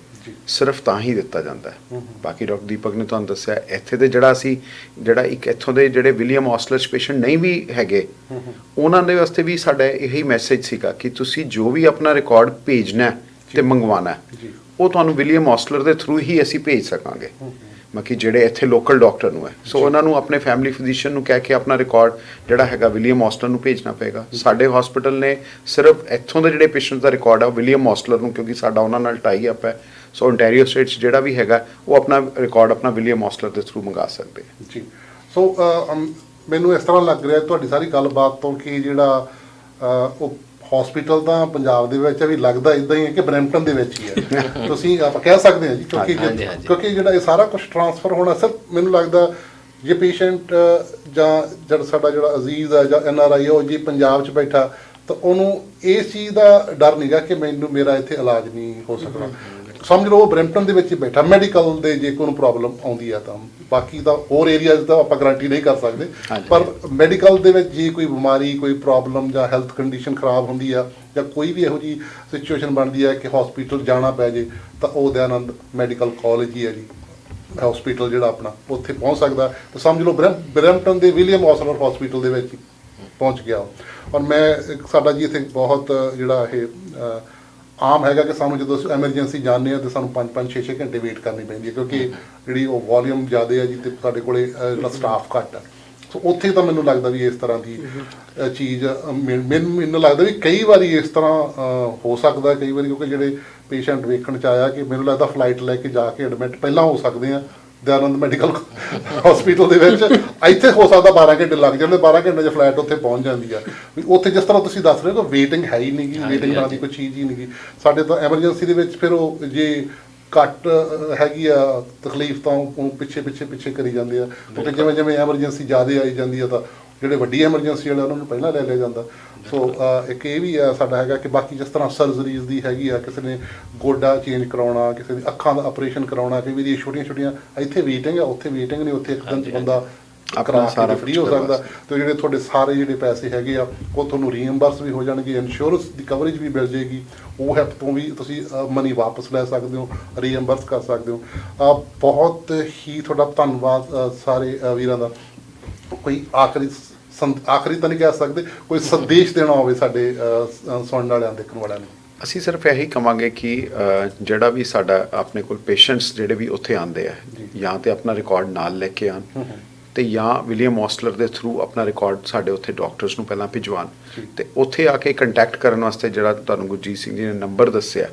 ਸਿਰਫ ਤਾਂ ਹੀ ਦਿੱਤਾ ਜਾਂਦਾ ਹੈ। ਬਾਕੀ ਡਾਕਟਰ ਦੀਪਕ ਨੇ ਤੁਹਾਨੂੰ ਦੱਸਿਆ ਇੱਥੇ ਤੇ ਜਿਹੜਾ ਇੱਕ ਇੱਥੋਂ ਦੇ ਜਿਹੜੇ ਵਿਲੀਅਮ ਔਸਲਰ ਪੇਸ਼ੈਂਟ ਨਹੀਂ ਵੀ ਹੈਗੇ ਉਹਨਾਂ ਦੇ ਵਾਸਤੇ ਵੀ ਸਾਡਾ ਇਹੀ ਮੈਸੇਜ ਸੀਗਾ ਕਿ ਤੁਸੀਂ ਜੋ ਵੀ ਆਪਣਾ ਰਿਕਾਰਡ ਭੇਜਣਾ ਤੇ ਮੰਗਵਾਉਣਾ ਉਹ ਤੁਹਾਨੂੰ ਵਿਲੀਅਮ ਔਸਲਰ ਦੇ ਥਰੂ ਹੀ ਅਸੀਂ ਭੇਜ ਸਕਾਂਗੇ। ਬਾਕੀ ਜਿਹੜੇ ਇੱਥੇ ਲੋਕਲ ਡਾਕਟਰ ਨੂੰ ਹੈ ਸੋ ਉਹਨਾਂ ਨੂੰ ਆਪਣੇ ਫੈਮਿਲੀ ਫਿਜ਼ੀਸ਼ੀਅਨ ਨੂੰ ਕਹਿ ਕੇ ਆਪਣਾ ਰਿਕਾਰਡ ਜਿਹੜਾ ਹੈਗਾ ਵਿਲੀਅਮ ਔਸਲਰ ਨੂੰ ਭੇਜਣਾ ਪਏਗਾ। ਸਾਡੇ ਹਸਪੀਟਲ ਨੇ ਸਿਰਫ ਇੱਥੋਂ ਦੇ ਜਿਹੜੇ ਪੇਸ਼ੈਂਟ ਦਾ ਰਿਕਾਰਡ ਹੈ ਵਿਲੀਅਮ ਔਸਲਰ ਨੂੰ, ਕਿਉਂਕਿ ਸਾਡਾ ਉਹਨਾਂ ਨਾਲ ਟਾਈ ਅਪ ਹੈ, ਸੋ ਓਨਟਾਰੀਓ ਸਟੇਟ 'ਚ ਜਿਹੜਾ ਵੀ ਹੈਗਾ ਉਹ ਆਪਣਾ ਰਿਕਾਰਡ ਆਪਣਾ ਵਿਲੀਅਮ ਔਸਲਰ ਦੇ ਥਰੂ ਮੰਗਾ ਸਕਦੇ ਜੀ। ਸੋ ਮੈਨੂੰ ਇਸ ਤਰ੍ਹਾਂ ਲੱਗ ਰਿਹਾ ਤੁਹਾਡੀ ਸਾਰੀ ਗੱਲਬਾਤ ਤੋਂ ਕਿ ਜਿਹੜਾ ਉਹ ਹਸਪੀਟਲ ਤਾਂ ਪੰਜਾਬ ਦੇ ਵਿੱਚ ਵੀ ਲੱਗਦਾ ਇਦਾਂ ਹੀ ਹੈ ਕਿ ਬਰੈਂਪਟਨ ਦੇ ਵਿੱਚ ਹੀ ਹੈ ਤੁਸੀਂ ਆਪਾਂ ਕਹਿ ਸਕਦੇ ਹਾਂ ਜੀ, ਕਿਉਂਕਿ ਜਿਹੜਾ ਇਹ ਸਾਰਾ ਕੁਝ ਟ੍ਰਾਂਸਫਰ ਹੋਣਾ ਸਰ ਮੈਨੂੰ ਲੱਗਦਾ ਜੇ ਪੇਸ਼ੈਂਟ ਜਾਂ ਜਿਹੜਾ ਸਾਡਾ ਜਿਹੜਾ ਅਜ਼ੀਜ਼ ਹੈ ਜਾਂ NRI ਉਹ ਜੇ ਪੰਜਾਬ 'ਚ ਬੈਠਾ ਤਾਂ ਉਹਨੂੰ ਇਸ ਚੀਜ਼ ਦਾ ਡਰ ਨਹੀਂਗਾ ਕਿ ਮੈਨੂੰ ਮੇਰਾ ਇੱਥੇ ਇਲਾਜ ਨਹੀਂ ਹੋ ਸਕਦਾ। ਸਮਝ ਲਓ ਉਹ ਬਰੈਂਪਟਨ ਦੇ ਵਿੱਚ ਹੀ ਬੈਠਾ, ਮੈਡੀਕਲ ਦੇ ਜੇ ਕੋਈ ਪ੍ਰੋਬਲਮ ਆਉਂਦੀ ਆ ਤਾਂ ਬਾਕੀ ਦਾ ਹੋਰ ਏਰੀਆਜ਼ ਦਾ ਆਪਾਂ ਗਾਰੰਟੀ ਨਹੀਂ ਕਰ ਸਕਦੇ, ਪਰ ਮੈਡੀਕਲ ਦੇ ਵਿੱਚ ਜੇ ਕੋਈ ਬਿਮਾਰੀ ਕੋਈ ਪ੍ਰੋਬਲਮ ਜਾਂ ਹੈਲਥ ਕੰਡੀਸ਼ਨ ਖਰਾਬ ਹੁੰਦੀ ਆ ਜਾਂ ਕੋਈ ਵੀ ਇਹੋ ਜਿਹੀ ਸਿਚੁਏਸ਼ਨ ਬਣਦੀ ਹੈ ਕਿ ਹਸਪੀਟਲ ਜਾਣਾ ਪੈ ਜੇ ਤਾਂ ਉਹ ਦਯਾਨੰਦ ਮੈਡੀਕਲ ਕਾਲਜ ਹੀ ਹੈ ਜੀ ਹਸਪੀਟਲ ਜਿਹੜਾ ਆਪਣਾ ਉੱਥੇ ਪਹੁੰਚ ਸਕਦਾ। ਤਾਂ ਸਮਝ ਲਓ ਬਰੈਂਪਟਨ ਦੇ ਵਿਲੀਅਮ ਔਸਲਰ ਹਸਪੀਟਲ ਦੇ ਵਿੱਚ ਪਹੁੰਚ ਗਿਆ। ਔਰ ਮੈਂ ਸਾਡਾ ਜੀ ਇੱਥੇ ਬਹੁਤ ਜਿਹੜਾ ਇਹ ਆਮ ਹੈਗਾ ਕਿ ਸਾਨੂੰ ਜਦੋਂ ਅਸੀਂ ਐਮਰਜੈਂਸੀ ਜਾਂਦੇ ਹਾਂ ਤਾਂ ਸਾਨੂੰ 5-5 6-6 ਘੰਟੇ ਵੇਟ ਕਰਨੀ ਪੈਂਦੀ ਹੈ ਕਿਉਂਕਿ ਜਿਹੜੀ ਉਹ ਵੋਲੀਅਮ ਜ਼ਿਆਦਾ ਹੈ ਜੀ ਅਤੇ ਸਾਡੇ ਕੋਲੇ ਜਿਹੜਾ ਸਟਾਫ ਘੱਟ ਹੈ। ਸੋ ਉੱਥੇ ਤਾਂ ਮੈਨੂੰ ਲੱਗਦਾ ਵੀ ਇਸ ਤਰ੍ਹਾਂ ਦੀ ਚੀਜ਼ ਮੈਨੂੰ ਲੱਗਦਾ ਵੀ ਕਈ ਵਾਰੀ ਇਸ ਤਰ੍ਹਾਂ ਹੋ ਸਕਦਾ ਕਈ ਵਾਰੀ, ਕਿਉਂਕਿ ਜਿਹੜੇ ਪੇਸ਼ੈਂਟ ਵੇਖਣ 'ਚ ਆਇਆ ਕਿ ਮੈਨੂੰ ਲੱਗਦਾ ਫਲਾਈਟ ਲੈ ਕੇ ਜਾ ਕੇ ਐਡਮਿਟ ਪਹਿਲਾਂ ਹੋ ਸਕਦੇ ਆ ਦਯਾਨੰਦ ਮੈਡੀਕਲ ਹਸਪੀਟਲ ਦੇ ਵਿੱਚ, ਇੱਥੇ ਹੋ ਸਕਦਾ 12 ਘੰਟੇ ਲੱਗ ਜਾਂਦੇ, 12 ਘੰਟੇ 'ਚ ਫਲਾਈਟ ਉੱਥੇ ਪਹੁੰਚ ਜਾਂਦੀ ਆ। ਵੀ ਉੱਥੇ ਜਿਸ ਤਰ੍ਹਾਂ ਤੁਸੀਂ ਦੱਸ ਰਹੇ ਹੋ ਕਿ ਵੇਟਿੰਗ ਹੈ ਹੀ ਨਹੀਂ ਗੀ, ਵੇਟਿੰਗ ਨਾਂ ਦੀ ਕੋਈ ਚੀਜ਼ ਹੀ ਨਹੀਂ ਗੀ ਸਾਡੇ ਤਾਂ ਐਮਰਜੈਂਸੀ ਦੇ ਵਿੱਚ। ਫਿਰ ਉਹ ਜੇ ਘੱਟ ਹੈਗੀ ਆ ਤਕਲੀਫ ਤਾਂ ਉਹ ਪਿੱਛੇ ਕਰੀ ਜਾਂਦੇ ਆ, ਕਿਉਂਕਿ ਜਿਵੇਂ ਐਮਰਜੈਂਸੀ ਜ਼ਿਆਦਾ ਆਈ ਜਾਂਦੀ ਆ ਤਾਂ ਜਿਹੜੇ ਵੱਡੀ ਐਮਰਜੈਂਸੀ ਵਾਲੇ ਉਹਨਾਂ ਨੂੰ ਪਹਿਲਾਂ ਲੈ ਲਿਆ ਜਾਂਦਾ। ਸੋ ਇੱਕ ਇਹ ਵੀ ਆ ਸਾਡਾ ਹੈਗਾ ਕਿ ਬਾਕੀ ਜਿਸ ਤਰ੍ਹਾਂ ਸਰਜਰੀਜ਼ ਦੀ ਹੈਗੀ ਆ, ਕਿਸੇ ਨੇ ਗੋਡਾ ਚੇਂਜ ਕਰਾਉਣਾ, ਕਿਸੇ ਦੀ ਅੱਖਾਂ ਦਾ ਆਪਰੇਸ਼ਨ ਕਰਾਉਣਾ, ਕਈ ਵਾਰੀ ਛੋਟੀਆਂ ਇੱਥੇ ਵੇਟਿੰਗ ਆ, ਉੱਥੇ ਵੇਟਿੰਗ ਨਹੀਂ, ਉੱਥੇ ਇੱਕ ਦਿਨ 'ਚ ਬੰਦਾ ਕਰਾ ਕੇ ਫ੍ਰੀ ਹੋ ਸਕਦਾ। ਤੇ ਜਿਹੜੇ ਤੁਹਾਡੇ ਸਾਰੇ ਜਿਹੜੇ ਪੈਸੇ ਹੈਗੇ ਆ ਉਹ ਤੁਹਾਨੂੰ ਰੀਇੰਬਰਸ ਵੀ ਹੋ ਜਾਣਗੇ, ਇੰਸ਼ੋਰੈਂਸ ਦੀ ਕਵਰੇਜ ਵੀ ਮਿਲ ਜਾਏਗੀ, ਉਹ ਹੈਪ ਤੋਂ ਵੀ ਤੁਸੀਂ ਮਨੀ ਵਾਪਸ ਲੈ ਸਕਦੇ ਹੋ, ਰੀਇੰਬਰਸ ਕਰ ਸਕਦੇ ਹੋ। ਬਹੁਤ ਹੀ ਤੁਹਾਡਾ ਧੰਨਵਾਦ ਸਾਰੇ ਵੀਰਾਂ ਦਾ। ਕੋਈ ਆਖਰੀ ਤਾਂ ਨਹੀਂ ਕਹਿ ਸਕਦੇ, ਕੋਈ ਸੰਦੇਸ਼ ਦੇਣਾ ਹੋਵੇ ਸਾਡੇ ਸੁਣਨ ਵਾਲਿਆਂ ਦੇਖਣ ਵਾਲਿਆਂ ਨੂੰ? ਅਸੀਂ ਸਿਰਫ ਇਹੀ ਕਵਾਂਗੇ ਕਿ ਜਿਹੜਾ ਵੀ ਸਾਡਾ ਆਪਣੇ ਕੋਲ ਪੇਸ਼ੈਂਟਸ ਜਿਹੜੇ ਵੀ ਉੱਥੇ ਆਉਂਦੇ ਆ, ਜਾਂ ਤੇ ਆਪਣਾ ਰਿਕਾਰਡ ਨਾਲ ਲੈ ਕੇ ਆਉਣ, ਤੇ ਜਾਂ ਵਿਲੀਅਮ ਔਸਲਰ ਦੇ ਥਰੂ ਆਪਣਾ ਰਿਕਾਰਡ ਸਾਡੇ ਉੱਥੇ ਡਾਕਟਰਸ ਨੂੰ ਪਹਿਲਾਂ ਭਿਜਵਾਉਣ, ਤੇ ਉੱਥੇ ਆ ਕੇ ਕੰਟੈਕਟ ਕਰਨ ਵਾਸਤੇ ਜਿਹੜਾ ਤੁਹਾਨੂੰ ਗੁਰਜੀਤ ਸਿੰਘ ਜੀ ਨੇ ਨੰਬਰ ਦੱਸਿਆ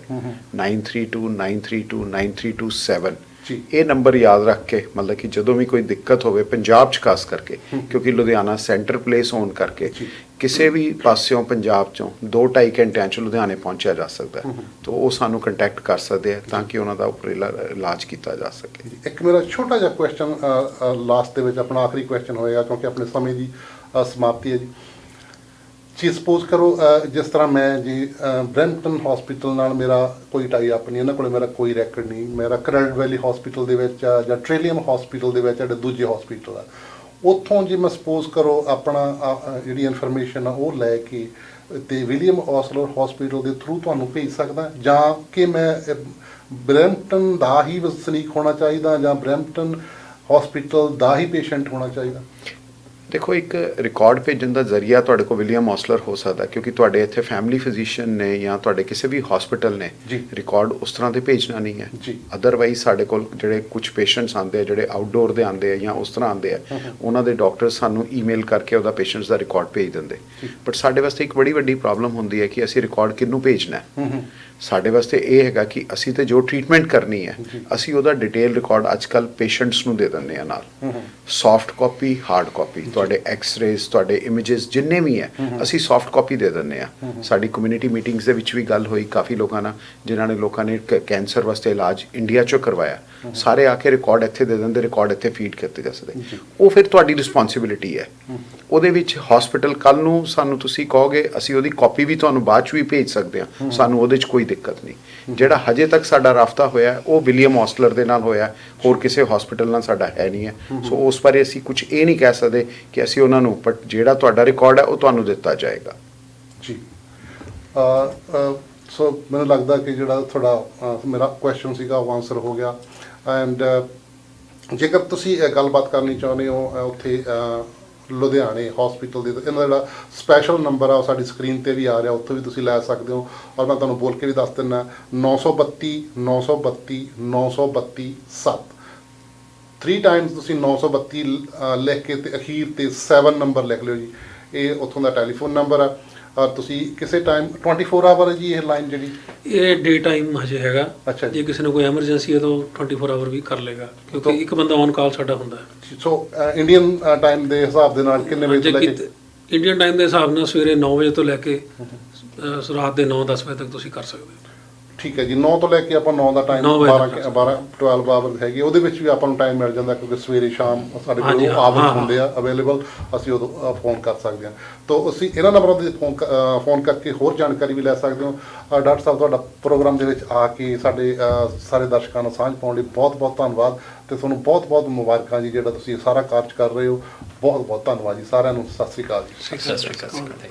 9329329327, ਇਹ ਨੰਬਰ ਯਾਦ ਰੱਖ ਕੇ, ਮਤਲਬ ਕਿ ਜਦੋਂ ਵੀ ਕੋਈ ਦਿੱਕਤ ਹੋਵੇ ਪੰਜਾਬ 'ਚ ਖਾਸ ਕਰਕੇ, ਕਿਉਂਕਿ ਲੁਧਿਆਣਾ ਸੈਂਟਰ ਪਲੇਸ ਹੋਣ ਕਰਕੇ ਕਿਸੇ ਵੀ ਪਾਸਿਓਂ ਪੰਜਾਬ 'ਚੋਂ 2-2.5 ਘੰਟਿਆਂ 'ਚ ਲੁਧਿਆਣੇ ਪਹੁੰਚਿਆ ਜਾ ਸਕਦਾ, ਤਾਂ ਉਹ ਸਾਨੂੰ ਕੰਟੈਕਟ ਕਰ ਸਕਦੇ ਆ ਤਾਂ ਕਿ ਉਹਨਾਂ ਦਾ ਉਪਰਲਾ ਇਲਾਜ ਕੀਤਾ ਜਾ ਸਕੇ। ਇੱਕ ਮੇਰਾ ਛੋਟਾ ਜਿਹਾ ਕੁਐਸਚਨ ਲਾਸਟ ਦੇ ਵਿੱਚ, ਆਪਣਾ ਆਖਰੀ ਕੁਐਸਚਨ ਹੋਏਗਾ ਕਿਉਂਕਿ ਆਪਣੇ ਸਮੇਂ ਦੀ ਸਮਾਪਤੀ ਹੈ ਜੀ। ਸਪੋਜ਼ ਕਰੋ ਜਿਸ ਤਰ੍ਹਾਂ ਮੈਂ ਜੀ ਬਰੈਂਪਟਨ ਹਸਪੀਟਲ ਨਾਲ ਮੇਰਾ ਕੋਈ ਟਾਈ ਅਪ ਨਹੀਂ, ਇਹਨਾਂ ਕੋਲ ਮੇਰਾ ਕੋਈ ਰੈਕਡ ਨਹੀਂ, ਮੇਰਾ ਕਰੈਲਡ ਵੈਲੀ ਹਸਪੀਟਲ ਦੇ ਵਿੱਚ ਜਾਂ ਟ੍ਰੇਲੀਅਮ ਹਸਪੀਟਲ ਦੇ ਵਿੱਚ ਜਿਹੜੇ ਦੂਜੇ ਹਸਪੀਟਲ ਆ, ਉੱਥੋਂ ਜੇ ਮੈਂ ਸਪੋਜ਼ ਕਰੋ ਆਪਣਾ ਜਿਹੜੀ ਇਨਫੋਰਮੇਸ਼ਨ ਆ ਉਹ ਲੈ ਕੇ ਤੇ ਵਿਲੀਅਮ ਔਸਲਰ ਹਸਪੀਟਲ ਦੇ ਥਰੂ ਤੁਹਾਨੂੰ ਭੇਜ ਸਕਦਾ, ਜਾਂ ਕਿ ਮੈਂ ਬਰੈਂਪਟਨ ਦਾ ਹੀ ਵਸਨੀਕ ਹੋਣਾ ਚਾਹੀਦਾ ਜਾਂ ਬਰੈਂਪਟਨ ਹਸਪੀਟਲ ਦਾ ਹੀ ਪੇਸ਼ੈਂਟ ਹੋਣਾ ਚਾਹੀਦਾ? ਦੇਖੋ, ਇੱਕ ਰਿਕਾਰਡ ਭੇਜਣ ਦਾ ਜ਼ਰੀਆ ਤੁਹਾਡੇ ਕੋਲ ਵਿਲੀਅਮ ਔਸਲਰ ਹੋ ਸਕਦਾ, ਕਿਉਂਕਿ ਤੁਹਾਡੇ ਇੱਥੇ ਫੈਮਿਲੀ ਫਿਜ਼ੀਸ਼ੀਅਨ ਨੇ ਜਾਂ ਤੁਹਾਡੇ ਕਿਸੇ ਵੀ ਹਸਪੀਟਲ ਨੇ ਰਿਕਾਰਡ ਉਸ ਤਰ੍ਹਾਂ ਦੇ ਭੇਜਣਾ ਨਹੀਂ ਹੈ। ਅਦਰਵਾਈਜ਼ ਸਾਡੇ ਕੋਲ ਜਿਹੜੇ ਕੁਝ ਪੇਸ਼ੈਂਟਸ ਆਉਂਦੇ ਆ, ਜਿਹੜੇ ਆਊਟਡੋਰ ਦੇ ਆਉਂਦੇ ਆ ਜਾਂ ਉਸ ਤਰ੍ਹਾਂ ਆਉਂਦੇ ਆ, ਉਹਨਾਂ ਦੇ ਡਾਕਟਰ ਸਾਨੂੰ ਈਮੇਲ ਕਰਕੇ ਉਹਦਾ ਪੇਸ਼ੈਂਟਸ ਦਾ ਰਿਕਾਰਡ ਭੇਜ ਦਿੰਦੇ। ਬਟ ਸਾਡੇ ਵਾਸਤੇ ਇੱਕ ਬੜੀ ਵੱਡੀ ਪ੍ਰੋਬਲਮ ਹੁੰਦੀ ਹੈ ਕਿ ਅਸੀਂ ਰਿਕਾਰਡ ਕਿਹਨੂੰ ਭੇਜਣਾ ਹੈ। ਸਾਡੇ ਵਾਸਤੇ ਇਹ ਹੈਗਾ ਕਿ ਅਸੀਂ ਤੇ ਜੋ ਟ੍ਰੀਟਮੈਂਟ ਕਰਨੀ ਹੈ, ਅਸੀਂ ਉਹਦਾ ਡਿਟੇਲ ਰਿਕਾਰਡ ਅੱਜ ਕੱਲ੍ਹ ਪੇਸ਼ੈਂਟਸ ਨੂੰ ਦੇ ਦਿੰਦੇ ਆ ਨਾਲ, ਸੌਫਟ ਕਾਪੀ, ਹਾਰਡ ਕਾਪੀ, ਤੁਹਾਡੇ ਐਕਸ-ਰੇਜ਼, ਤੁਹਾਡੇ ਇਮੇजेस ਜਿੰਨੇ ਵੀ ਹੈ, ਅਸੀਂ ਸੌਫਟ ਕਾਪੀ ਦੇ ਦਿੰਦੇ ਆ। ਸਾਡੀ ਕਮਿਊਨਿਟੀ ਮੀਟਿੰਗਸ ਦੇ ਵਿੱਚ ਵੀ ਗੱਲ ਹੋਈ ਕਾਫੀ ਲੋਕਾਂ ਨਾਲ, ਜਿਨ੍ਹਾਂ ਨੇ ਕੈਂਸਰ ਵਾਸਤੇ ਇਲਾਜ ਇੰਡੀਆ 'ਚੋਂ ਕਰਵਾਇਆ, ਸਾਰੇ ਆ ਕੇ ਰਿਕਾਰਡ ਇੱਥੇ ਦੇ ਦਿੰਦੇ, ਰਿਕਾਰਡ ਇੱਥੇ ਫੀਡ ਕੀਤੇ ਜਾ ਸਕਦੇ। ਉਹ ਫਿਰ ਤੁਹਾਡੀ ਰਿਸਪੌਂਸਿਬਿਲਿਟੀ ਹੈ। ਉਹਦੇ ਵਿੱਚ ਹਸਪੀਟਲ ਕੱਲ੍ਹ ਨੂੰ ਸਾਨੂੰ ਤੁਸੀਂ ਕਹੋਗੇ, ਅਸੀਂ ਉਹਦੀ ਕਾਪੀ ਵੀ ਤੁਹਾਨੂੰ ਬਾਅਦ 'ਚ ਵੀ ਭੇਜ ਸਕਦੇ ਹਾਂ, ਸਾਨੂੰ ਉਹਦੇ 'ਚ ਕੋਈ ਦਿੱਕਤ ਨਹੀਂ। ਜਿਹੜਾ ਹਜੇ ਤੱਕ ਸਾਡਾ ਰਾਬਤਾ ਹੋਇਆ ਉਹ ਵਿਲੀਅਮ ਔਸਲਰ ਦੇ ਨਾਲ ਹੋਇਆ, ਹੋਰ ਕਿਸੇ ਹਸਪੀਟਲ ਨਾਲ ਸਾਡਾ ਹੈ ਨਹੀਂ ਹੈ। ਸੋ ਉਸ ਬਾਰੇ ਅਸੀਂ ਕੁਝ ਇਹ ਨਹੀਂ ਕਹਿ ਸਕਦੇ ਕਿ ਅਸੀਂ ਉਹਨਾਂ ਨੂੰ, ਬਟ ਜਿਹੜਾ ਤੁਹਾਡਾ ਰਿਕਾਰਡ ਹੈ ਉਹ ਤੁਹਾਨੂੰ ਦਿੱਤਾ ਜਾਏਗਾ ਜੀ। ਸੋ ਮੈਨੂੰ ਲੱਗਦਾ ਕਿ ਜਿਹੜਾ ਤੁਹਾਡਾ ਮੇਰਾ ਕੁਐਸਚਨ ਸੀਗਾ ਉਹ ਆਨਸਰ ਹੋ ਗਿਆ। ਐਂਡ ਜੇਕਰ ਤੁਸੀਂ ਗੱਲਬਾਤ ਕਰਨੀ ਚਾਹੁੰਦੇ ਹੋ ਉੱਥੇ ਲੁਧਿਆਣੇ ਹਸਪੀਟਲ ਦੇ, ਤਾਂ ਇਹਨਾਂ ਦਾ ਜਿਹੜਾ ਸਪੈਸ਼ਲ ਨੰਬਰ ਆ ਉਹ ਸਾਡੀ ਸਕਰੀਨ 'ਤੇ ਵੀ ਆ ਰਿਹਾ, ਉੱਥੋਂ ਵੀ ਤੁਸੀਂ ਲੈ ਸਕਦੇ ਹੋ। ਔਰ ਮੈਂ ਤੁਹਾਨੂੰ ਬੋਲ ਕੇ ਵੀ ਦੱਸ ਦਿੰਦਾ 932 932 932 7, 3 ਟਾਈਮਸ ਤੁਸੀਂ 932 ਲਿਖ ਕੇ ਤੇ ਅਖੀਰ ਤੇ 7 ਨੰਬਰ ਲਿਖ ਲਿਓ ਜੀ। ਇਹ ਉੱਥੋਂ ਦਾ ਟੈਲੀਫੋਨ ਨੰਬਰ ਆ। ਔਰ ਤੁਸੀਂ ਕਿਸੇ ਟਾਈਮ 24 ਆਵਰ ਹੈ ਜੀ ਇਹ ਲਾਈਨ ਜਿਹੜੀ? ਇਹ ਡੇ ਟਾਈਮ ਹਜੇ ਹੈਗਾ। ਅੱਛਾ, ਜੇ ਕਿਸੇ ਨੂੰ ਕੋਈ ਐਮਰਜੈਂਸੀ ਹੈ ਤਾਂ 24 ਆਵਰ ਵੀ ਕਰ ਲੇਗਾ, ਕਿਉਂਕਿ ਇੱਕ ਬੰਦਾ ਔਨ ਕਾਲ ਸਾਡਾ ਹੁੰਦਾ ਹੈ। ਸੋ ਇੰਡੀਅਨ ਟਾਈਮ ਦੇ ਹਿਸਾਬ ਦੇ ਨਾਲ ਕਿੰਨੇ ਵਜੇ ਤੋਂ ਲੈ ਕੇ? ਇੰਡੀਅਨ ਟਾਈਮ ਦੇ ਹਿਸਾਬ ਨਾਲ ਸਵੇਰੇ 9 ਵਜੇ ਤੋਂ ਲੈ ਕੇ ਰਾਤ ਦੇ 9-10 ਵਜੇ ਤੱਕ ਤੁਸੀਂ ਕਰ ਸਕਦੇ ਹੋ। ਠੀਕ ਹੈ ਜੀ। 9 ਤੋਂ ਲੈ ਕੇ ਆਪਾਂ 9 ਦਾ ਟਾਈਮ 12 ਆਵਰ ਹੈਗੀ, ਉਹਦੇ ਵਿੱਚ ਵੀ ਆਪਾਂ ਨੂੰ ਟਾਈਮ ਮਿਲ ਜਾਂਦਾ ਕਿਉਂਕਿ ਸਵੇਰੇ ਸ਼ਾਮ ਸਾਡੇ ਕੋਲ ਆਵਰ ਹੁੰਦੇ ਆ ਅਵੇਲੇਬਲ, ਅਸੀਂ ਉਦੋਂ ਫੋਨ ਕਰ ਸਕਦੇ ਹਾਂ। ਤਾਂ ਅਸੀਂ ਇਹਨਾਂ ਨੰਬਰਾਂ 'ਤੇ ਫੋਨ ਕਰਕੇ ਹੋਰ ਜਾਣਕਾਰੀ ਵੀ ਲੈ ਸਕਦੇ ਹੋ। ਡਾਕਟਰ ਸਾਹਿਬ, ਤੁਹਾਡਾ ਪ੍ਰੋਗਰਾਮ ਦੇ ਵਿੱਚ ਆ ਕੇ ਸਾਡੇ ਸਾਰੇ ਦਰਸ਼ਕਾਂ ਨੂੰ ਸਾਂਝ ਪਾਉਣ ਲਈ ਬਹੁਤ ਬਹੁਤ ਧੰਨਵਾਦ, ਅਤੇ ਤੁਹਾਨੂੰ ਬਹੁਤ ਬਹੁਤ ਮੁਬਾਰਕਾਂ ਜੀ, ਜਿਹੜਾ ਤੁਸੀਂ ਸਾਰਾ ਕਾਰਜ ਕਰ ਰਹੇ ਹੋ। ਬਹੁਤ ਬਹੁਤ ਧੰਨਵਾਦ ਜੀ ਸਾਰਿਆਂ ਨੂੰ। ਸਤਿ ਸ਼੍ਰੀ ਅਕਾਲ ਜੀ। ਸਤਿ ਸ਼੍ਰੀ ਅਕਾਲ।